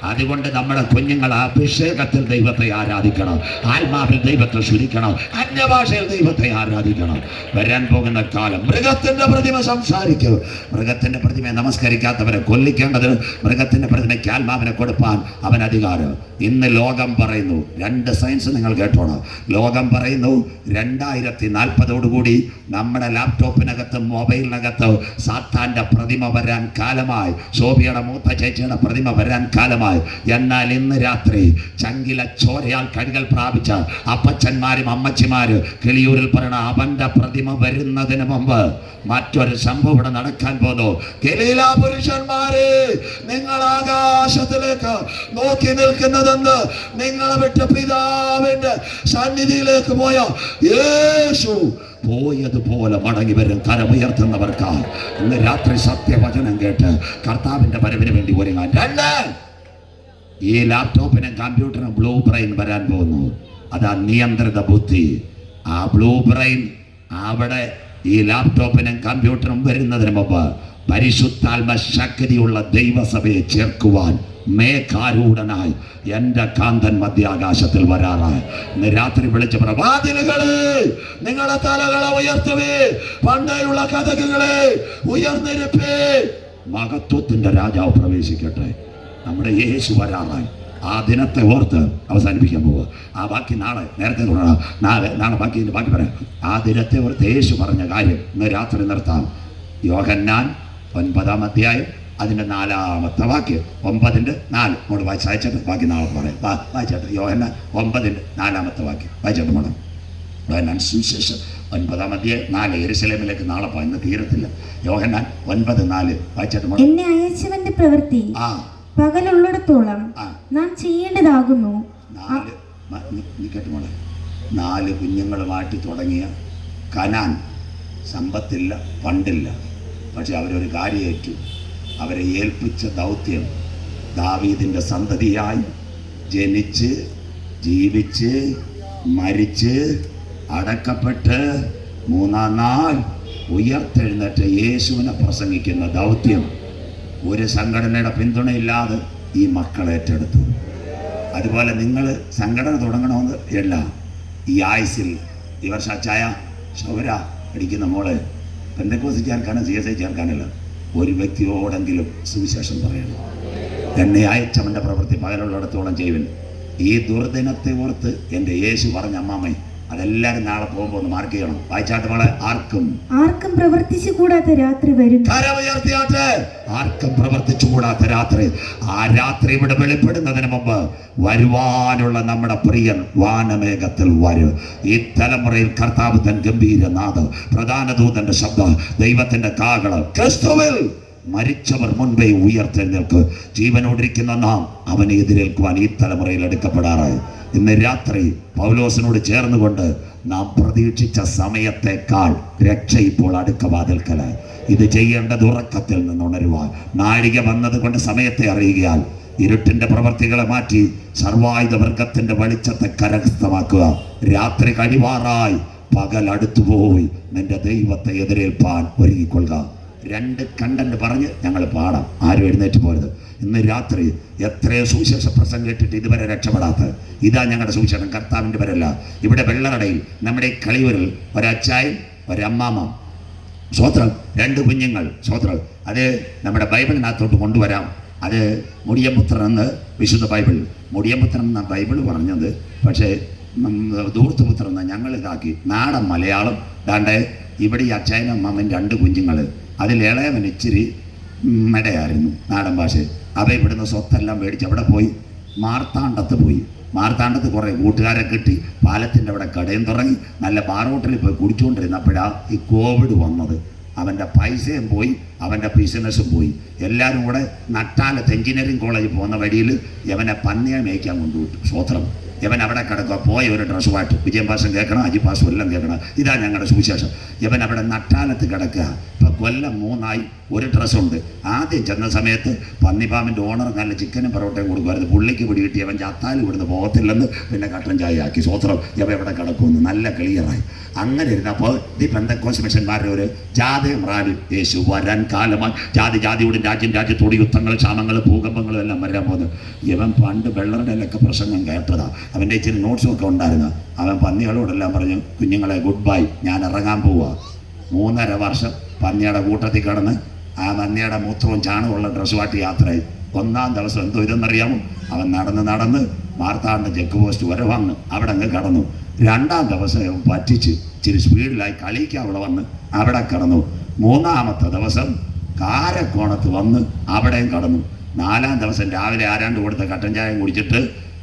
അതുകൊണ്ട് നമ്മുടെ കുഞ്ഞുങ്ങൾ അഭിഷേകത്തിൽ ദൈവത്തെ ആരാധിക്കണം, ആത്മാവിൽ ദൈവത്തെ സ്തുതിക്കണം, അന്യഭാഷയിൽ ദൈവത്തെ ആരാധിക്കണം. വരാൻ പോകുന്ന കാലം മൃഗത്തിന്റെ പ്രതിമ സംസാരിക്കും. മൃഗത്തിന്റെ പ്രതിമയെ നമസ്കരിക്കാത്തവരെ കൊല്ലിക്കേണ്ടത്. മൃഗത്തിന്റെ പ്രതിമയ്ക്ക് ആത്മാവിനെ കൊടുപ്പാൻ അവൻ അധികാരം. ഇന്ന് ലോകം പറയുന്നു, 2 സയൻസ് നിങ്ങൾ കേട്ടോണം. ലോകം പറയുന്നു 2040 നമ്മുടെ ലാപ്ടോപ്പിനകത്ത് മൊബൈലിനകത്ത് സാത്താന്റെ പ്രതിമ വരാൻ കാലമായി. സോഫിയുടെ മൂത്ത ചേച്ചിയുടെ പ്രതിമ വരാൻ കാലമായി. എന്നാൽ ഇന്ന് രാത്രി ചങ്കില ചോരയാൽ കടികൾ പ്രാപിച്ച അപ്പച്ചന്മാരും അമ്മച്ചിമാര് കിളിയൂരിൽ പറയണ അവന്റെ പ്രതിമ വരുന്നതിന് മുമ്പ് മറ്റൊരു സംഭവം ഇവിടെ നടക്കാൻ പോകുന്നു. ഗലീല പുരുഷന്മാരെ, നിങ്ങൾ ആകാശത്തിലേക്ക് നോക്കി നിൽക്കുന്നതെന്ന് നിങ്ങളെ വിട്ട പിതാവിന്റെ സന്നിധിയിലേക്ക് പോയ യേശു പോയതുപോലെ മടങ്ങി വരും. കരമുയർത്തുന്നവർക്കായി ഇന്ന് രാത്രി സത്യവചനം കേട്ട് കർത്താവിന്റെ വരവിന് വേണ്ടി ഒരുങ്ങാൻ. 2, ഈ ലാപ്ടോപ്പിനും കമ്പ്യൂട്ടറിനും ബ്ലൂ ബ്രെയിൻ വരാൻ പോകുന്നു. അതാ നിയന്ത്രിത ബുദ്ധി. ആ ബ്ലൂ ബ്രെയിൻ അവിടെ ഈ ലാപ്ടോപ്പിനും കമ്പ്യൂട്ടറും വരുന്നതിന് മുമ്പ് പരിശുദ്ധാത്മ ശക്തിയുള്ള ദൈവസഭയെ ചേർക്കുവാൻ മേഘാരൂഢനായി എന്റെ കാന്തൻ മധ്യാകാശത്തിൽ വരാറായി. ഇന്ന് രാത്രി വിളിച്ച പ്രവാതിലുകളെ, നിങ്ങളുടെ തലകളെ ഉയർത്തുവേ, പണ്ടേയുള്ള കഥകളെ ഉയർന്നിരിപ്പേ. മഹത്വത്തിന്റെ രാജാവ് പ്രവേശിക്കട്ടെ. നമ്മുടെ യേശു വരാറായി. ആ ദിനത്തെ ഓർത്ത് അവസാനിപ്പിക്കാൻ പോവുക. ആ ബാക്കി നാളെ നേരത്തെ തുടങ്ങണം. നാളെ ബാക്കി പറയാം. ആ ദിനത്തെ ഓർത്ത് യേശു പറഞ്ഞ കാര്യം ഇന്ന് രാത്രി നിർത്താം. യോഹന്നാൻ 9-ാം അധ്യായം അതിൻ്റെ 4-ാമത്തെ വാക്യം 9:4 മോള് വായിച്ചേട്ട് ബാക്കി നാളെ പറയാം. വായിച്ചേട്ട് യോഹന്നാൻ 9:4 വാക്യം വായിച്ചേട്ട് മോളെ. യോഹന്നാൻ സുവിശേഷം 9-ാം അധ്യായം 4 യെരുശലേമിലേക്ക് നാളെ പോകാം, ഇന്ന് തീരത്തില്ല. യോഹന്നാൻ 9:4 വായിച്ചേട്ട് മോളെ. എന്നെ അയച്ചവന്റെ പ്രവൃത്തി ആ പകലുള്ളിടത്തോളം നാം ചെയ്യേണ്ടതാകുന്നു. 4 കുഞ്ഞുങ്ങളുമായിട്ട് തുടങ്ങിയ കനാൻ സമ്പത്തില്ല, പണ്ടില്ല. പക്ഷെ അവരൊരു കാര്യം ഏറ്റു. അവരെ ഏൽപ്പിച്ച ദൗത്യം ദാവീദിൻ്റെ സന്തതിയായി ജനിച്ച് ജീവിച്ച് മരിച്ച് അടക്കപ്പെട്ട് 3-ാം നാൾ ഉയർത്തെഴുന്നേറ്റ് യേശുവിനെ പ്രസംഗിക്കുന്ന ദൗത്യം ഒരു സംഘടനയുടെ പിന്തുണയില്ലാതെ ഈ മക്കൾ ഏറ്റെടുത്തു. അതുപോലെ നിങ്ങൾ സംഘടന തുടങ്ങണമെന്ന് അല്ല. ഈ ആയുസിൽ ഈ വർഷം അച്ചായ ശൗര അടിക്കുന്ന മോള് പെന്തക്കോസ് ചേർക്കാനോ CSI ചേർക്കാനല്ല, ഒരു വ്യക്തിയോടെങ്കിലും സുവിശേഷം പറയണം. എന്നെ അയച്ചവൻ്റെ പ്രവൃത്തി പകലുള്ളിടത്തോളം ചെയ്യുവൻ. ഈ ദുർദിനത്തെ ഓർത്ത് എൻ്റെ യേശു പറഞ്ഞ അമ്മാമ്മ അതെല്ലാവരും നാളെ പോകുമ്പോൾ ഒന്ന് മാർക്ക് ചെയ്യണം. വായിച്ചാട്ട് മോളെ. ആർക്കും പ്രവർത്തിച്ചു കൂടാത്ത രാത്രി വരും. ആർക്കും പ്രവർത്തിച്ചു കൂടാത്ത രാത്രി. ആ രാത്രി ഇവിടെ വെളിപ്പെടുന്നതിന് മുമ്പ് വരുവാനുള്ള നമ്മുടെ പ്രിയൻ വാനമേഘത്തിൽ വരും. ഈ തലമുറയിൽ കർത്താവ് തൻ ഗംഭീരനാഥ്, പ്രധാന ദൂതന്റെ ശബ്ദം, ദൈവത്തിന്റെ കാഹളം, ക്രിസ്തുവിൽ മരിച്ചവർ മുൻപേ ഉയർത്തെഴുന്നേൽക്ക്. ജീവനോടിരിക്കുന്ന നാം അവനെ എതിരേൽക്കുവാൻ ഈ തലമുറയിൽ എടുക്കപ്പെടാറായി. ഇന്ന് രാത്രി പൗലോസിനോട് ചേർന്നുകൊണ്ട് നാം പ്രതീക്ഷിച്ച സമയത്തേക്കാൾ രക്ഷ ഇപ്പോൾ അടുക്ക വാതിൽക്കലായി. ഇത് ചെയ്യേണ്ടത് ഉറക്കത്തിൽ നിന്നുണരുവാൻ. നാഴിക വന്നത് കൊണ്ട് സമയത്തെ അറിയുകയാൽ ഇരുട്ടിന്റെ പ്രവർത്തികളെ മാറ്റി സർവായുധ വർഗത്തിന്റെ വെളിച്ചത്തെ കരസ്ഥമാക്കുക. രാത്രി കഴിവാറായി, പകൽ അടുത്തുപോയി. നിന്റെ ദൈവത്തെ എതിരേൽപ്പാൻ ഒരുങ്ങിക്കൊള്ളുക. 2 കണ്ടന്റ് പറഞ്ഞ് ഞങ്ങൾ പാടാം. ആരും എഴുന്നേറ്റ് പോരുത്. ഇന്ന് രാത്രി എത്രയോ സുവിശേഷ പ്രസംഗം കേട്ടിട്ട് ഇതുവരെ രക്ഷപ്പെടാത്ത ഇതാ ഞങ്ങളുടെ സുവിശേഷം. കർത്താവിൻ്റെ പേരല്ല. ഇവിടെ വെള്ളറടയിൽ നമ്മുടെ കളിവരിൽ ഒരച്ചായും ഒരമ്മാമ, സ്വോത്രം, 2 കുഞ്ഞുങ്ങൾ, സ്വോത്രം. അത് നമ്മുടെ ബൈബിളിനകത്തോട്ട് കൊണ്ടുവരാം. അത് മുടിയപുത്രൻ എന്ന് വിശുദ്ധ ബൈബിൾ. മുടിയപുത്രൻ എന്ന ബൈബിൾ പറഞ്ഞത്, പക്ഷേ ധൂർത്തുപുത്രൻ എന്ന് ഞങ്ങൾ ഇതാക്കി. നാടൻ മലയാളം. ദാണ്ടെ ഇവിടെ ഈ അച്ചായനും അമ്മാമൻ 2 കുഞ്ഞുങ്ങൾ. അതിൽ ഇളയവൻ ഇച്ചിരി മെടയായിരുന്നു നാടൻ ഭാഷ. അവ ഇവിടുന്ന് സ്വത്തെല്ലാം മേടിച്ച് അവിടെ പോയി മാർത്താണ്ഡത്ത് പോയി. മാർത്താണ്ഡത്ത് കുറേ കൂട്ടുകാരെ കിട്ടി. പാലത്തിൻ്റെ അവിടെ കടയും തുടങ്ങി. നല്ല ബാർ ഹോട്ടലിൽ പോയി കുടിച്ചുകൊണ്ടിരുന്നപ്പോഴാണ് ഈ കോവിഡ് വന്നത്. അവൻ്റെ പൈസയും പോയി, അവൻ്റെ ബിസിനസ്സും പോയി. എല്ലാവരും കൂടെ നട്ടാലത്ത് എഞ്ചിനീയറിംഗ് കോളേജിൽ പോകുന്ന വഴിയിൽ യവനെ പന്നിയെ മേയ്ക്കാൻ കൊണ്ടുവിട്ടു. സ്വോത്രം. യവൻ അവിടെ കിടക്കുക. പോയ ഒരു ഡ്രസ്സുമായിട്ട് വിജയം പാസം കേൾക്കണം, അജി പാസും എല്ലാം കേൾക്കണം. ഇതാ ഞങ്ങളുടെ സുവിശേഷം. യവൻ അവിടെ നട്ടാലത്ത് കിടക്കുക. ഇപ്പം കൊല്ലം 3ആയി. ഒരു ഡ്രസ്സുണ്ട്. ആദ്യം ചെന്ന സമയത്ത് പന്നിപ്പാമ്പിൻ്റെ ഓണർ നല്ല ചിക്കനും പൊറോട്ടയും കൊടുക്കുമായിരുന്നു. പുള്ളിക്ക് പിടി കിട്ടി. അവൻ ചത്താലും ഇവിടുന്ന് പോകത്തില്ലെന്ന് പിന്നെ കട്ടൻ ചായ ആക്കി. സ്വോത്രം. യവ എവിടെ കിടക്കുമെന്ന് നല്ല ക്ലിയറായി. അങ്ങനെ ഇരുന്നപ്പോൾ ഈ പെന്തക്കോസ്ത് മിഷന്മാരുടെ ഒരു ജാഥയും റാലി. യേശു വരാൻ കാലമായി. ജാതിയോടും രാജ്യത്തോട് യുദ്ധങ്ങൾ, ക്ഷാമങ്ങൾ, ഭൂകമ്പങ്ങളും എല്ലാം വരാൻ പോകുന്നു. ഇവൻ പണ്ട് വെള്ളറുടെയൊക്കെ പ്രസംഗം കേട്ടതാ. അവൻ്റെ ഇച്ചിരി നോട്ട്സും ഒക്കെ ഉണ്ടായിരുന്നു. അവൻ പന്നികളോടെല്ലാം പറഞ്ഞു, കുഞ്ഞുങ്ങളെ ഗുഡ് ബൈ, ഞാൻ ഇറങ്ങാൻ പോവുക. 3.5 വർഷം പന്നിയുടെ കൂട്ടത്തിൽ കിടന്ന് ആ പന്നിയുടെ മൂത്രവും ചാണകമുള്ള ഡ്രസ്സുമായിട്ട് യാത്രയായി. 1-ാം ദിവസം എന്തോ ഇതെന്നറിയാമോ, അവൻ നടന്ന് മാർത്താണ്ഡ ചെക്ക് പോസ്റ്റ് വരെ വന്ന് അവിടെ അങ്ങ് കടന്നു. 2-ാം ദിവസം പറ്റിച്ച് ഇച്ചിരി സ്പീഡിലായി കളിക്ക് അവിടെ വന്ന് അവിടെ കടന്നു. 3-ാമത്തെ ദിവസം കാരക്കോണത്ത് വന്ന് അവിടെയും കടന്നു. 4-ാം ദിവസം രാവിലെ ആരാണ്ട് കൊടുത്ത കട്ടൻ ചായം കുടിച്ചിട്ട്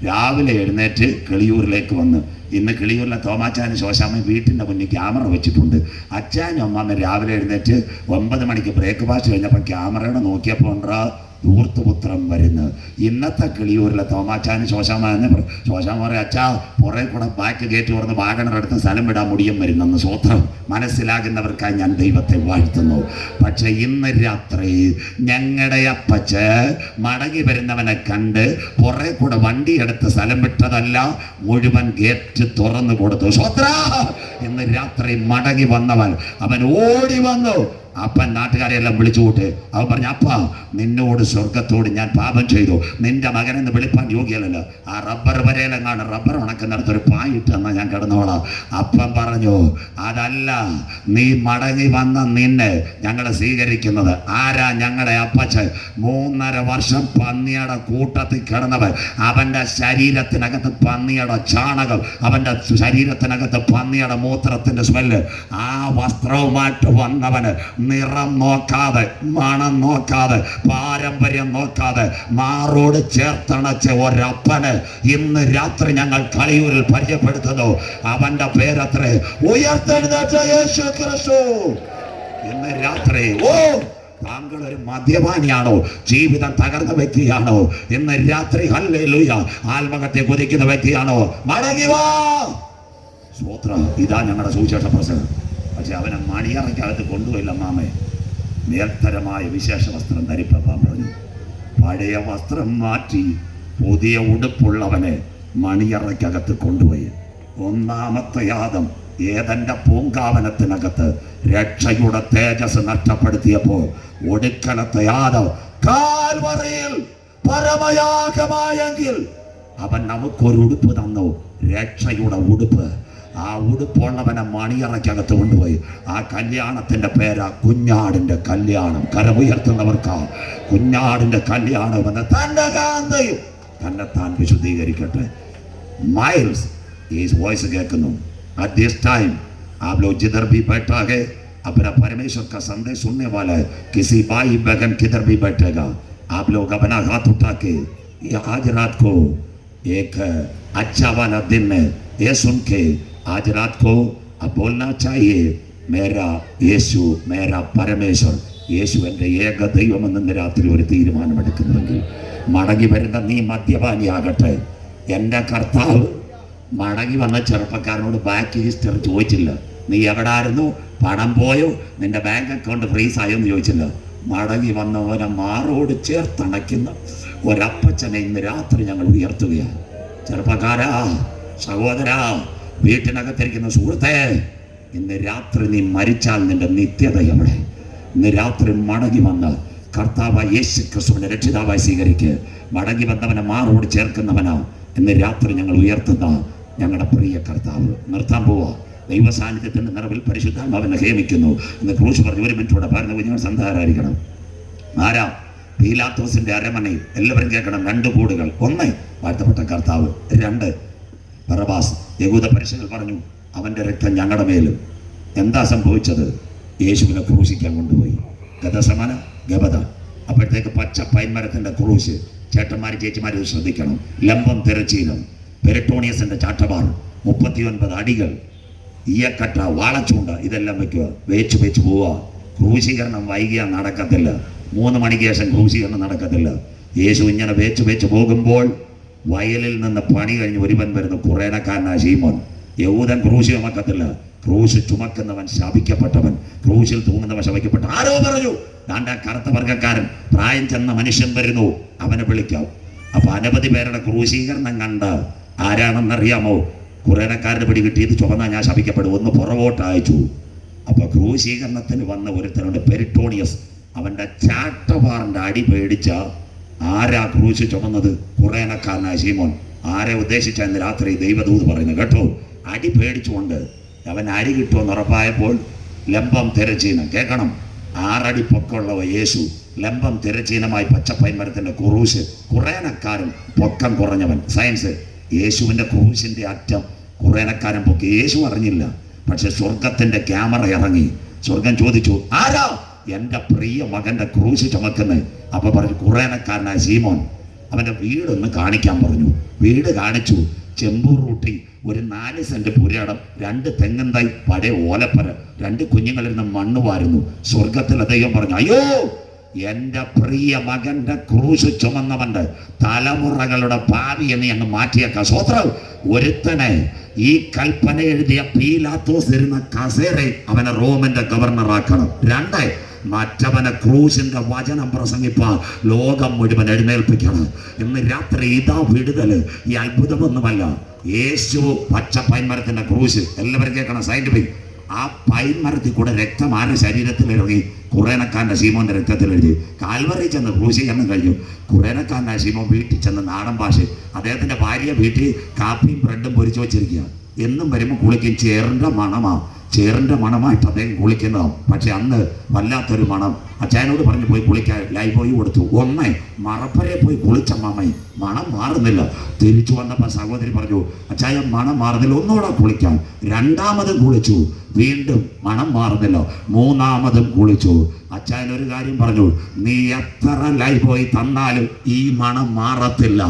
രാവിലെ എഴുന്നേറ്റ് കിളിയൂരിലേക്ക് വന്ന്. ഇന്ന് കിളിയൂരിലെ തോമാച്ചാനും ശോശാമ്മയും വീട്ടിൻ്റെ മുന്നിൽ ക്യാമറ വെച്ചിട്ടുണ്ട്. അച്ചാനും അമ്മാമ്മ രാവിലെ എഴുന്നേറ്റ് 9 മണിക്ക് ബ്രേക്ക്ഫാസ്റ്റ് കഴിഞ്ഞപ്പോൾ ക്യാമറയുടെ നോക്കിയപ്പോൾ ഉണ്ടാ ധൂർത്തുപുത്രം വരുന്നത്. ഇന്നത്തെ കിളിയൂരിലെ തോമാച്ചാനും ശോശാമ്മ പറയും, അച്ഛാ പുറകെ കൂടെ ബാക്ക് ഗേറ്റ് തുറന്ന് വാഗണറെടുത്ത് സ്ഥലം വിടാൻ മുടിയും വരുന്നെന്ന്. സ്വോത്രം. മനസ്സിലാകുന്നവർക്കായി ഞാൻ ദൈവത്തെ വാഴ്ത്തുന്നു. പക്ഷെ ഇന്ന് രാത്രി ഞങ്ങളുടെ അപ്പച്ച് മടങ്ങി വരുന്നവനെ കണ്ട് പുറകെ കൂടെ വണ്ടിയെടുത്ത് സ്ഥലം വിട്ടതല്ല, മുഴുവൻ ഗേറ്റ് തുറന്നു കൊടുത്തു. സ്വോത്ര. ഇന്ന് രാത്രി മടങ്ങി വന്നവൻ അവൻ ഓടി വന്നു. അപ്പൻ നാട്ടുകാരെയെല്ലാം വിളിച്ചു കൂട്ട്. അവൻ പറഞ്ഞു, അപ്പ നിന്നോട് സ്വർഗത്തോട് ഞാൻ പാപം ചെയ്തു, നിന്റെ മകനെന്ന് വിളിപ്പാൻ യോഗ്യല്ലല്ലോ. ആ റബ്ബർ വരയിലെങ്ങാണ് റബ്ബർ ഉണക്കുന്നിടത്തൊരു പായിട്ട് എന്നാൽ ഞാൻ കിടന്നോളാം. അപ്പൻ പറഞ്ഞു, അതല്ല, നീ മടങ്ങി വന്ന നിന്നെ ഞങ്ങൾ സ്വീകരിക്കുന്നത്. ആരാ? ഞങ്ങളുടെ അപ്പച്ചൻ 3.5 വർഷം പന്നിയുടെ കൂട്ടത്തിൽ കിടന്നവൻ. അവൻ്റെ ശരീരത്തിനകത്ത് പന്നിയുടെ ചാണകം, അവൻ്റെ ശരീരത്തിനകത്ത് പന്നിയുടെ മൂത്രത്തിൻ്റെ സ്മെല്ല്. ആ വസ്ത്രവുമായിട്ട് വന്നവന് നിറം നോക്കാതെ, മണം നോക്കാതെ, പാരമ്പര്യം നോക്കാതെ മാറോട് ചേർത്തണച്ച ഒരപ്പന് ഇന്ന് രാത്രി ഞങ്ങൾ കളിയൂരിൽ പരിചയപ്പെടുത്തുന്നു. അവന്റെ പേരത്ര ഉയർത്തെഴുന്നേറ്റ യേശു ക്രിസ്തു. ഇന്ന് രാത്രി താങ്കൾ ഒരു മദ്യപാനിയാണോ? ജീവിതം തകർന്ന വ്യക്തിയാണോ? ഇന്ന് രാത്രി ഹല്ലേലൂയ ആത്മഹത്യ കൊതിക്കുന്ന വ്യക്തിയാണോ? മടങ്ങി വാ. സ്തോത്രം. ഇതാ ഞങ്ങളുടെ സുവിശേഷ പ്രസംഗം. പക്ഷെ അവനെ മണിയറയ്ക്കകത്ത് കൊണ്ടുപോയില്ല. മാമേ, നേർത്തരമായ വിശേഷ വസ്ത്രം ധരിപ്പാൻ പറഞ്ഞു. പഴയ വസ്ത്രം മാറ്റി പുതിയ ഉടുപ്പുള്ളവനെ മണിയറയ്ക്കകത്ത് കൊണ്ടുപോയി. ഒന്നാമത്തെ യാതം ഏതന്റെ പൂങ്കാവനത്തിനകത്ത് രക്ഷയുടെ തേജസ് നഷ്ടപ്പെടുത്തിയപ്പോൾ ഒടുക്കലത്തെ യാതം കാൽവറിയിൽ പരമയാഗമായെങ്കിൽ അവൻ നമുക്കൊരു ഉടുപ്പ് തന്നു, രക്ഷയുടെ ഉടുപ്പ്. ആ ഉടുപ്പുള്ളവനെ മണിയറയ്ക്കകത്ത് കൊണ്ടുപോയി. ആ കല്യാണത്തിന്റെ പേരാ കുഞ്ഞാടിന്റെ കല്യാണം. കരമുയർത്തുന്നവർക്ക് കുഞ്ഞാടിന്റെ കല്യാണം എന്ന് തന്റെ കാന്തയും തന്നെത്താൻ വിശുദ്ധീകരിക്കട്ടെ. മൈൽസ് ഈ വോയിസ് കേൾക്കുന്നു. At this time आप लोग जिधर भी बैठा है अपना परमेश्वर का संदेश सुनने वाला है, किसी भाई बहन किधर भी बैठेगा, आप लोग अपना हाथ उठा के आज रात को एक अच्छा वाला दिन है, ये सुन के आज रात को अब बोलना चाहिए, मेरा യേശു मेरा परमेश्वर, യേശു എൻ്റെ ഏക ദൈവമെന്ന് രാത്രി ഒരു തീരുമാനമെടുക്കുന്നുവെങ്കിൽ മടങ്ങി വരുന്ന നീ മദ്യപാനിയാകട്ടെ. എൻ്റെ കർത്താവ് മടങ്ങി വന്ന ചെറുപ്പക്കാരനോട് ബാക്ക് ഹിസ്റ്റർ ചോദിച്ചില്ല. നീ എവിടെ ആയിരുന്നു, പണം പോയോ, നിന്റെ ബാങ്ക് അക്കൗണ്ട് ഫ്രീസായോ എന്ന് ചോദിച്ചില്ല. മടങ്ങി വന്നവനെ മാറോട് ചേർത്തണയ്ക്കുന്ന ഒരപ്പച്ചനെ ഇന്ന് രാത്രി ഞങ്ങൾ ഉയർത്തുകയാണ്. ചെറുപ്പക്കാരാ, സഹോദരാ, വീട്ടിനകത്തിരിക്കുന്ന സുഹൃത്തേ, ഇന്ന് രാത്രി നീ മരിച്ചാൽ നിന്റെ നിത്യത എവിടെ? ഇന്ന് രാത്രി മടങ്ങി വന്ന് കർത്താവ് യേശു ക്രിസ്തുവിനെ രക്ഷിതാവായി സ്വീകരിക്കുക. മടങ്ങി വന്നവനെ മാറോട് ചേർക്കുന്നവനാ ഇന്ന് രാത്രി ഞങ്ങൾ ഉയർത്തുന്ന ഞങ്ങളുടെ പ്രിയ കർത്താവ്. നിർത്താൻ പോവാ. ദൈവ സാന്നിധ്യത്തിന്റെ നിറവിൽ പരിശുദ്ധാത്മാവിനെ ഹേമിക്കുന്നു. ഇന്ന് ക്രൂശ് പറഞ്ഞു 1 മിനിറ്റോടെ പറഞ്ഞ കുഞ്ഞുങ്ങൾ സന്ധാരായിരിക്കണം. ആരാ? പീലാത്തോസിന്റെ അരമനയിൽ എല്ലാവരും കേൾക്കണം. 2 കൂടുകൾ. 1 വാഴ്ത്തപ്പെട്ട കർത്താവ്, 2 ബറബാസ്. യഹൂദ പരീക്ഷകൾ പറഞ്ഞു, അവന്റെ രക്തം ഞങ്ങളുടെ മേലും. എന്താ സംഭവിച്ചത്? യേശുവിനെ ക്രൂശിക്കാൻ കൊണ്ടുപോയി. ഗതസമന ഗബദ. അപ്പോഴത്തേക്ക് പച്ച പൈൻമരത്തിന്റെ ക്രൂശ്. ചേട്ടന്മാർ ചേച്ചിമാർ ശ്രദ്ധിക്കണം. ലംബം തിരച്ചീനം, പെരിട്ടോണിയസിന്റെ ചാട്ടവാർ, 39 അടികൾ, ഈയക്കട്ട, വാളച്ചൂണ്ട, ഇതെല്ലാം വെക്കുക. വെച്ച് പോവുക. ക്രൂശീകരണം വൈകിയാൽ നടക്കത്തില്ല. 3 മണിക്ക് ശേഷം ക്രൂശീകരണം നടക്കത്തില്ല. യേശു ഇങ്ങനെ വെച്ച് പോകുമ്പോൾ വയലിൽ നിന്ന് പണി കഴിഞ്ഞ് ഒരുവൻ വരുന്നു. കുറേനക്കാരനായ ശീമോൻ. യഹൂദൻ ക്രൂശ് ചുമക്കത്തില്ല. ക്രൂശ് ചുമക്കുന്നവൻ ശപിക്കപ്പെട്ടവൻ, ക്രൂശിൽ തൂങ്ങുന്നവൻ ശപിക്കപ്പെട്ട. ആരോ പറഞ്ഞു, ദാണ്ട കറുത്ത വർഗ്ഗക്കാരൻ, പ്രായം ചെന്ന മനുഷ്യൻ വരുന്നു, അവനെ വിളിക്കാം. അപ്പൊ അനവധി പേരുടെ ക്രൂശീകരണം കണ്ട് ആരാണെന്നറിയാമോ? കുറേനക്കാരന് പിടി കിട്ടിയത് ചുമന്ന ഞാൻ ശപിക്കപ്പെടും. ഒന്ന് പുറകോട്ട് അയച്ചു. അപ്പൊ ക്രൂശീകരണത്തിന് വന്ന ഒരുത്തനുണ്ട്, പെരിട്ടോണിയസ്. അവന്റെ ചാട്ടവാറിന്റെ അടി പേടിച്ച ആരാ ക്രൂശ് ചുമന്നത്? കുറേനക്കാരനായ ശീമോൻ. ആരെ ഉദ്ദേശിച്ച ഇന്ന് രാത്രി ദൈവദൂത് പറയുന്നത് കേട്ടോ. അടി പേടിച്ചുകൊണ്ട് അവൻ അടി കിട്ടുമെന്ന് ഉറപ്പായപ്പോൾ ലംബം തിരച്ചീനം. കേൾക്കണം, 6 അടി പൊക്കമുള്ളവ യേശു. ലംബം തിരച്ചീനമായി പച്ചപ്പൈൻമരത്തിന്റെ ക്രൂശ്. കുറേനക്കാരൻ പൊക്കം കുറഞ്ഞവൻ. സയൻസ്. യേശുവിന്റെ ക്രൂശിന്റെ അറ്റം കുറേനക്കാരൻ പൊക്കി. യേശു അറിഞ്ഞില്ല. പക്ഷെ സ്വർഗത്തിന്റെ ക്യാമറ ഇറങ്ങി. സ്വർഗം ചോദിച്ചു, ആരാ എൻ്റെ പ്രിയ മകന്റെ ക്രൂശ് ചുമക്കുന്നത്? അപ്പൊ പറഞ്ഞു, കുറേനക്കാരനായ ശീമോൻ. അവന്റെ വീടൊന്ന് കാണിക്കാൻ പറഞ്ഞു. വീട് കാണിച്ചു. ചെമ്പൂർ റൂട്ടിൽ ഒരു 4 സെന്റ് പുരയിടം, 2 തെങ്ങൻ തൈ, പഴയ ഓലപ്പര, 2 കുഞ്ഞുങ്ങളിരുന്ന് മണ്ണ് വാരുന്നു. സ്വർഗത്തിലെ ദൈവം പറഞ്ഞു, അയ്യോ, എൻ്റെ പ്രിയ മകന്റെ ക്രൂശ് ചുമന്നവന്റെ തലമുറകളുടെ ഭാവിയെ നീ അങ്ങ് മാറ്റിയേക്കാം. സ്വത്രം. ഒരുത്തനെ ഈ കൽപ്പന എഴുതിയ പീലാത്തോസ് ഇരുന്ന കസേരയിൽ അവനെ റോമിന്റെ ഗവർണറാക്കണം. 2 മറ്റവനെ ക്രൂശിന്റെ വചനം പ്രസംഗിപ്പാൻ ലോകം മുഴുവൻ എഴുന്നേൽപ്പിക്കണം. ഇന്ന് രാത്രി ഇതാ വിടുതല്. ഈ അത്ഭുതമൊന്നുമല്ല. യേശു പച്ച പൈൻമരത്തിന്റെ ക്രൂശ്. എല്ലാവരും കേൾക്കണം. സയന്റിഫിക്. ആ പൈൻ മരത്തിൽ കൂടെ രക്തം ആരുടെ ശരീരത്തിൽ ഇറങ്ങി? കുറേനക്കാരൻ്റെ ശീമോന്റെ രക്തത്തിൽ എഴുതി. കാൽവറി ചെന്ന് ക്രൂശീകരണം കഴിഞ്ഞു. കുറേനക്കാരൻ്റെ ശീമോൻ വീട്ടിൽ ചെന്ന് നാടൻ ഭാഷ അദ്ദേഹത്തിന്റെ ഭാര്യ വീട്ടിൽ കാപ്പിയും ബ്രെഡും പൊരിച്ചു വെച്ചിരിക്കുക. എന്നും വരുമ്പോൾ കുളിക്കും. ചേറിന്റെ മണമായിട്ട് അദ്ദേഹം കുളിക്കുന്നതാണ്. പക്ഷെ അന്ന് വല്ലാത്തൊരു മണം. അച്ചായനോട് പറഞ്ഞു പോയി കുളിക്കാൻ ലൈവ് ബോയ് കൊടുത്തു. മറപ്പരെ പോയി കുളിച്ച മാമയും മണം മാറുന്നില്ല. തിരിച്ചു വന്നപ്പോൾ സഹോദരി പറഞ്ഞു, അച്ചായ മണം മാറുന്നില്ല, ഒന്നുകൂടെ കുളിക്കാൻ. രണ്ടാമതും കുളിച്ചു, വീണ്ടും മണം മാറുന്നില്ല. മൂന്നാമതും കുളിച്ചു. അച്ചായൻ ഒരു കാര്യം പറഞ്ഞു, നീ എത്ര ലൈവ് ബോയ് തന്നാലും ഈ മണം മാറത്തില്ല.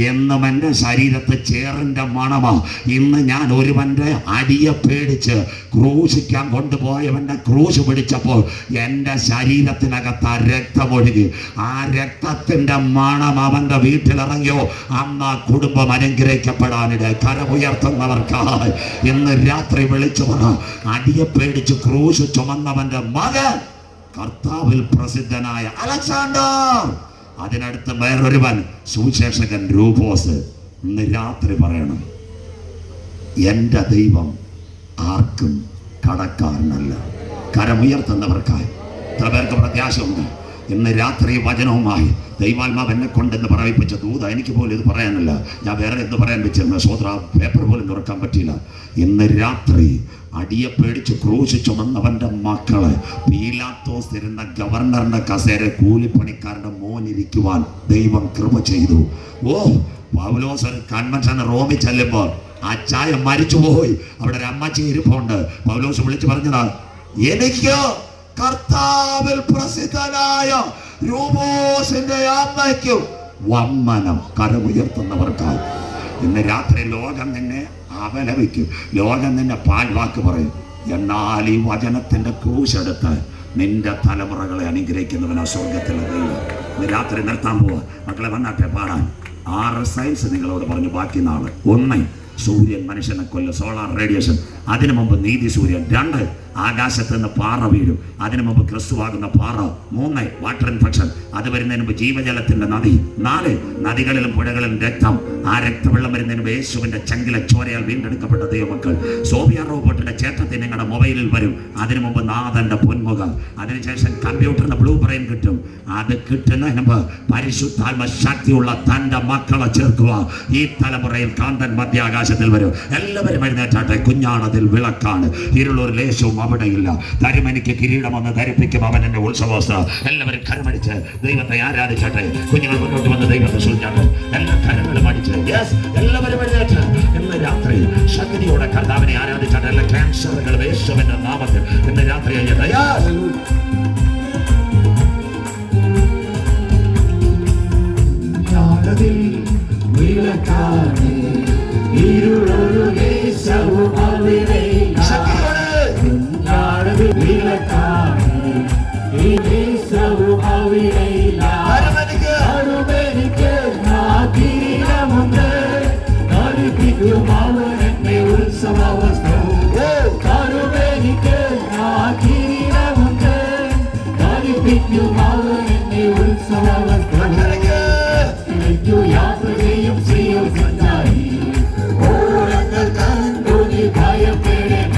എന്നും എൻ്റെ ശരീരത്ത് ചേറിൻ്റെ മണമാ. ഇന്ന് ഞാൻ ഒരുവൻ്റെ അടിയെ പേടിച്ച് ക്രൂശിക്കാൻ കൊണ്ടുപോയവൻ്റെ ക്രൂശ് പിടിച്ചപ്പോൾ എൻ്റെ ശരീരത്തിനകത്ത് ആ രക്തമൊഴുകി. ആ രക്തത്തിൻ്റെ മണം അവൻ്റെ വീട്ടിലിറങ്ങിയോ അന്ന് ആ കുടുംബം അനുഗ്രഹിക്കപ്പെടാനിട. കരമുയർത്തുന്നവർക്കായി ഇന്ന് രാത്രി വിളിച്ചു പറ, അടിയെ പേടിച്ച് ക്രൂശ് ചുമന്നവൻ്റെ മകൻ കർത്താവിൽ പ്രസിദ്ധനായ അലക്സാണ്ടർ. അതിനടുത്ത് വേറൊരുവൻ സുവിശേഷകൻ രൂപോസ്. ഇന്ന് രാത്രി പറയണം, എൻ്റെ ദൈവം ആർക്കും കടക്കാരനല്ല. കരമുയർത്തുന്നവർക്കായി എത്ര പേർക്ക് പ്രത്യാശയുണ്ട്? ഇന്ന് രാത്രി വചനവുമായി ദൈവാത്മാവ് എന്നെ കൊണ്ടെന്ന് പറയിപ്പിച്ച ദൂത. എനിക്ക് പോലും ഇത് പറയാനില്ല, ഞാൻ വേറെ എന്ത് പറയാൻ വെച്ചിരുന്ന സ്വത്ര പേപ്പർ പോലും തുറക്കാൻ പറ്റിയില്ല. ഇന്ന് രാത്രി അടിയെ പേടിച്ച് ക്രൂശ് ചുമന്നവൻ്റെ മക്കള് പീലാത്തോസ് ഇരുന്ന ഗവർണറിന്റെ കസേര കൂലിപ്പണിക്കാരൻ്റെ മോനിരിക്കുവാൻ ദൈവം കൃപ ചെയ്തു. പൗലോസ് ഒരു കൺവെൻഷൻ റോമിൽ ചെല്ലുമ്പോൾ അച്ചായ മരിച്ചുപോയി. അവിടെ ഒരു അമ്മച്ചി ഇരിപ്പുണ്ട്. പൗലോസ് വിളിച്ചു പറഞ്ഞതാ, എനിക്ക് കർത്താവിൽ പ്രസിദ്ധനായ രൂപോസിന്റെ അമ്മയ്ക്കും വന്ദനം. കരമുയർത്തുന്നവർക്കായി ഇന്ന് രാത്രി ലോകം നിന്നെ അപലപിക്കും, ലോകം നിന്നെ പാൽവാക്ക് പറയും. എന്നാൽ ഈ വചനത്തിന്റെ ക്രൂശെടുത്ത് നിന്റെ തലമുറകളെ അനുഗ്രഹിക്കുന്നവനാ സ്വർഗത്തിലെ ദൈവം. ഇന്ന് രാത്രി നിർത്താൻ പോവാ. മക്കളെ വന്നാട്ടെ പാടാൻ. 6 സയൻസ് നിങ്ങളോട് പറഞ്ഞു. ബാക്കി നാളെ 1 സൂര്യൻ മനുഷ്യനെ കൊല്ലും, സോളാർ റേഡിയേഷൻ. അതിനു മുമ്പ് നീതി സൂര്യൻ. 2 ആകാശത്ത് നിന്ന് പാറ വീഴും, അതിനു മുമ്പ് ക്രിസ്തുവാകുന്ന പാറ. 3 വാട്ടർ ഇൻഫെക്ഷൻ, അത് വരുന്നതിന് മുമ്പ് ജീവജലത്തിന്റെ നദി. 4 നദികളിലും പുഴകളിലും രക്തം. ആ രക്തവെള്ളം വരുന്നതിന് മുമ്പ് യേശുവിന്റെ ചങ്കിലെ ചോരയാൽ വീണ്ടെടുക്കപ്പെട്ട ദൈവമക്കൾ. സോഫിയ റോബോട്ടിന്റെ ചേട്ടത്തിൽ നിങ്ങളുടെ മൊബൈലിൽ വരും. അതിനു മുമ്പ് നാഥന്റെ പൊന്മുഖം. അതിനുശേഷം കമ്പ്യൂട്ടറിന് ബ്ലൂ ബ്രെയിൻ കിട്ടും. അത് കിട്ടുന്നതിന് മുമ്പ് പരിശുദ്ധാത്മ ശക്തിയുള്ള തന്റെ മക്കളെ ചേർക്കുക. ഈ തലമുറയിൽ കാന്തൻ മധ്യാകാശത്തിൽ വരും. എല്ലാവരും എഴുന്നേറ്റാട്ടെ. കുഞ്ഞാണതിൽ വിളക്കാണ്, ഇരുളൊരു ലേശവും അവിടെയില്ല. തരുമെനിക്ക് കിരീടമെന്ന് ധരിപ്പിക്കും അവൻ എന്റെ ഉത്സവസ്ഥ. എല്ലാവരും കരമടിച്ച് ദൈവത്തെ ആരാധിച്ചാട്ടെ. കുഞ്ഞുങ്ങൾ മുന്നോട്ട് വന്ന് ദൈവത്തെ സൂചിച്ചാട്ടെ. എല്ലാ കരങ്ങളും അടിച്ച് എല്ലാവരും എഴുന്നേറ്റ് ഇന്ന് രാത്രി ശക്തിയോടെ കർത്താവിനെ ആരാധിച്ചാട്ടെ. എല്ലാ ക്യാൻസറുകളും യേശുവിന്റെ നാമത്തിൽ ഇന്ന് രാത്രി വിളക്കാണ് ഇരുളൊരു ദേശവും അവിടെ വിളക്കാണ് ഈ ദേശവും അവിടെയില്ല. അരുമെനിക്ക് കിരീടമുണ്ട്, ധരിപ്പിക്കും അവൻ എന്നെ ഉത്സവവസ്ത്രം. അരുമെനിക്ക് കിരീടമുണ്ട്, ധരിപ്പിക്കും അവൻ എന്നെ ഉത്സവവസ്ത്രം. യാത്ര ചെയ്യും ചെയ്യും സഞ്ചാരി, ഓരങ്ങൾ കണ്ടു നീ ഭയപ്പെടേണ്ട.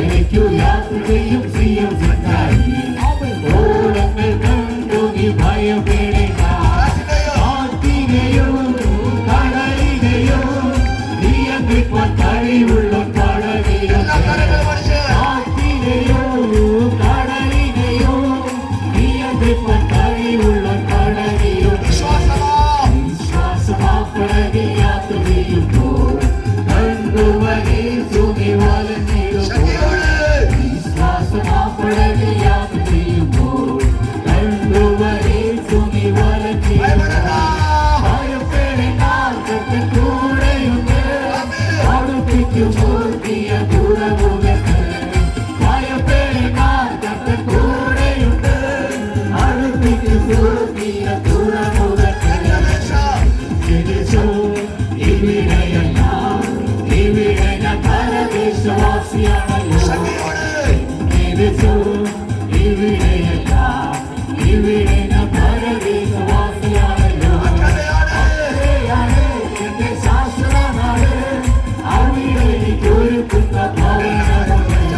എനിക്കു യാത്ര ചെയ്യും ചെയ്യും സഞ്ചാരി, ഓരങ്ങൾ കണ്ടു നീ ഭയപ്പെടേണ്ട. കാറ്റിനെയോ കടലിനെയോ നിയന്ത്രിക്കാൻ കഴിവുള്ള കടലിയോ. കാറ്റിനെയോ കടലിനെയോ നിയന്ത്രിക്കാൻ കഴിവുള്ള കടലിയോ. വിശ്വാസമാപ്പടകെ യാത്ര ചെയ്യുമ്പോൾ കണ്ടുവരെ സുഖി വലഞ്ഞിടുമ്പോൾ. വിശ്വാസമാപ്പടകെ യാത്ര ചെയ്യുമ്പോൾ കണ്ടുവരെ സുഖി വലഞ്ഞിടുമ്പോൾ. ഭയപ്പെടേണ്ട, കർത്തൻ കൂടെയുണ്ട്, അടുപ്പിക്കുമ്പോൾ നീയ ദൂരമുഖത്ത്. ഭയപ്പെടേണ്ട, കർത്തൻ കൂടെയുണ്ട്, അടുപ്പിക്കുമ്പോൾ നീയ ദൂരമുഖത്ത്. ഇവിടെ ഞാൻ പരദേശവാസിയാണല്ലോ. ഇവിടെ ഞാൻ പരദേശവാസിയാണല്ലോ. എന്റെ ശാസ്ത്രനാട് അവിടെ എനിക്കൊരുക്കുന്ന ഭവനമുണ്ട്.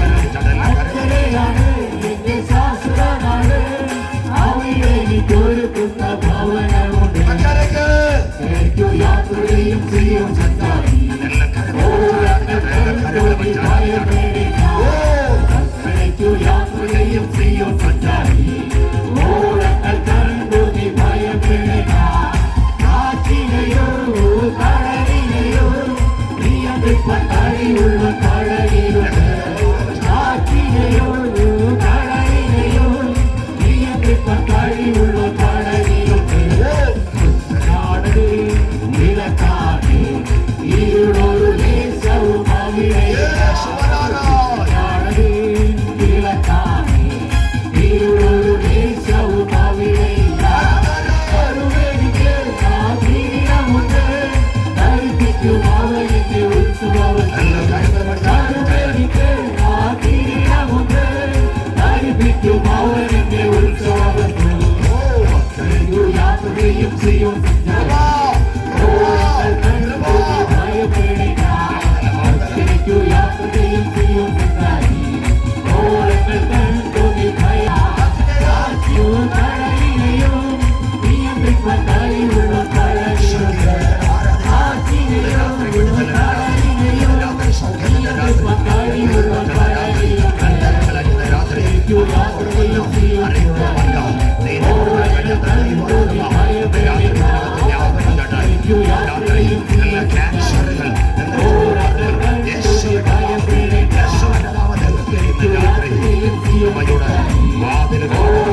കൃപയുടെ വാതിലുകളോട്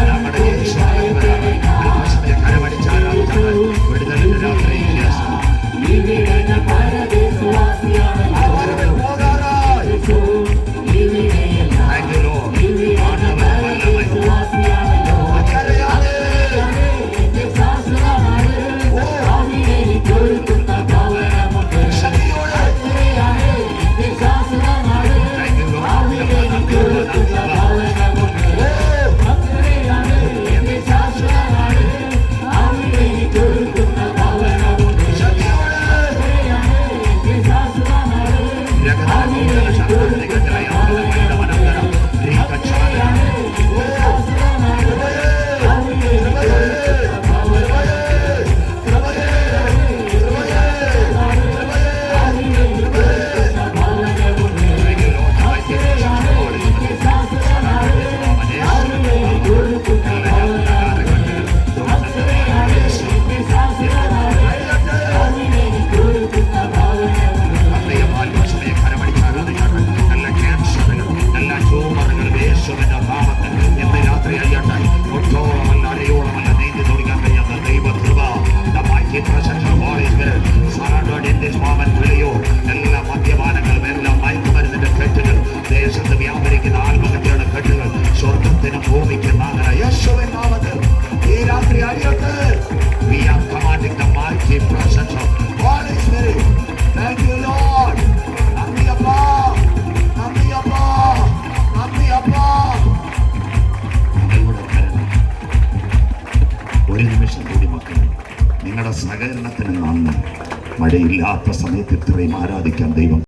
നമ്മുടെ യേശു വരാണ്. അല്പസമയം കരമടിച്ചാൽ വിടുതലിന്റെ രാത്രി എല്ലാ മദ്യപാനങ്ങളും എല്ലാ മയക്കുമരുന്നിന്റെ കെട്ടുകൾ ദേശത്ത് വ്യാപരിക്കുന്ന ആത്മഹത്യയുടെ കെട്ടുകൾ സ്വർഗത്തിനും ഭൂമിക്ക് നാഗര യേശുവിൻ നാമത്തിൽ ഈ രാത്രി അഴിയട്ടെ. We are commanding the mighty presence of Holy Spirit. Thank you, Lord. നന്ദി അപ്പാ, നന്ദി അപ്പാ, നന്ദി അപ്പാ. ഒരു നിമിഷം കൂടി മക്കളെ, നിങ്ങളുടെ സഹകരണത്തിന് നന്ദി. മഴയില്ലാത്ത സമയത്ത് ഇത്രയും ആരാധിക്കാൻ ദൈവം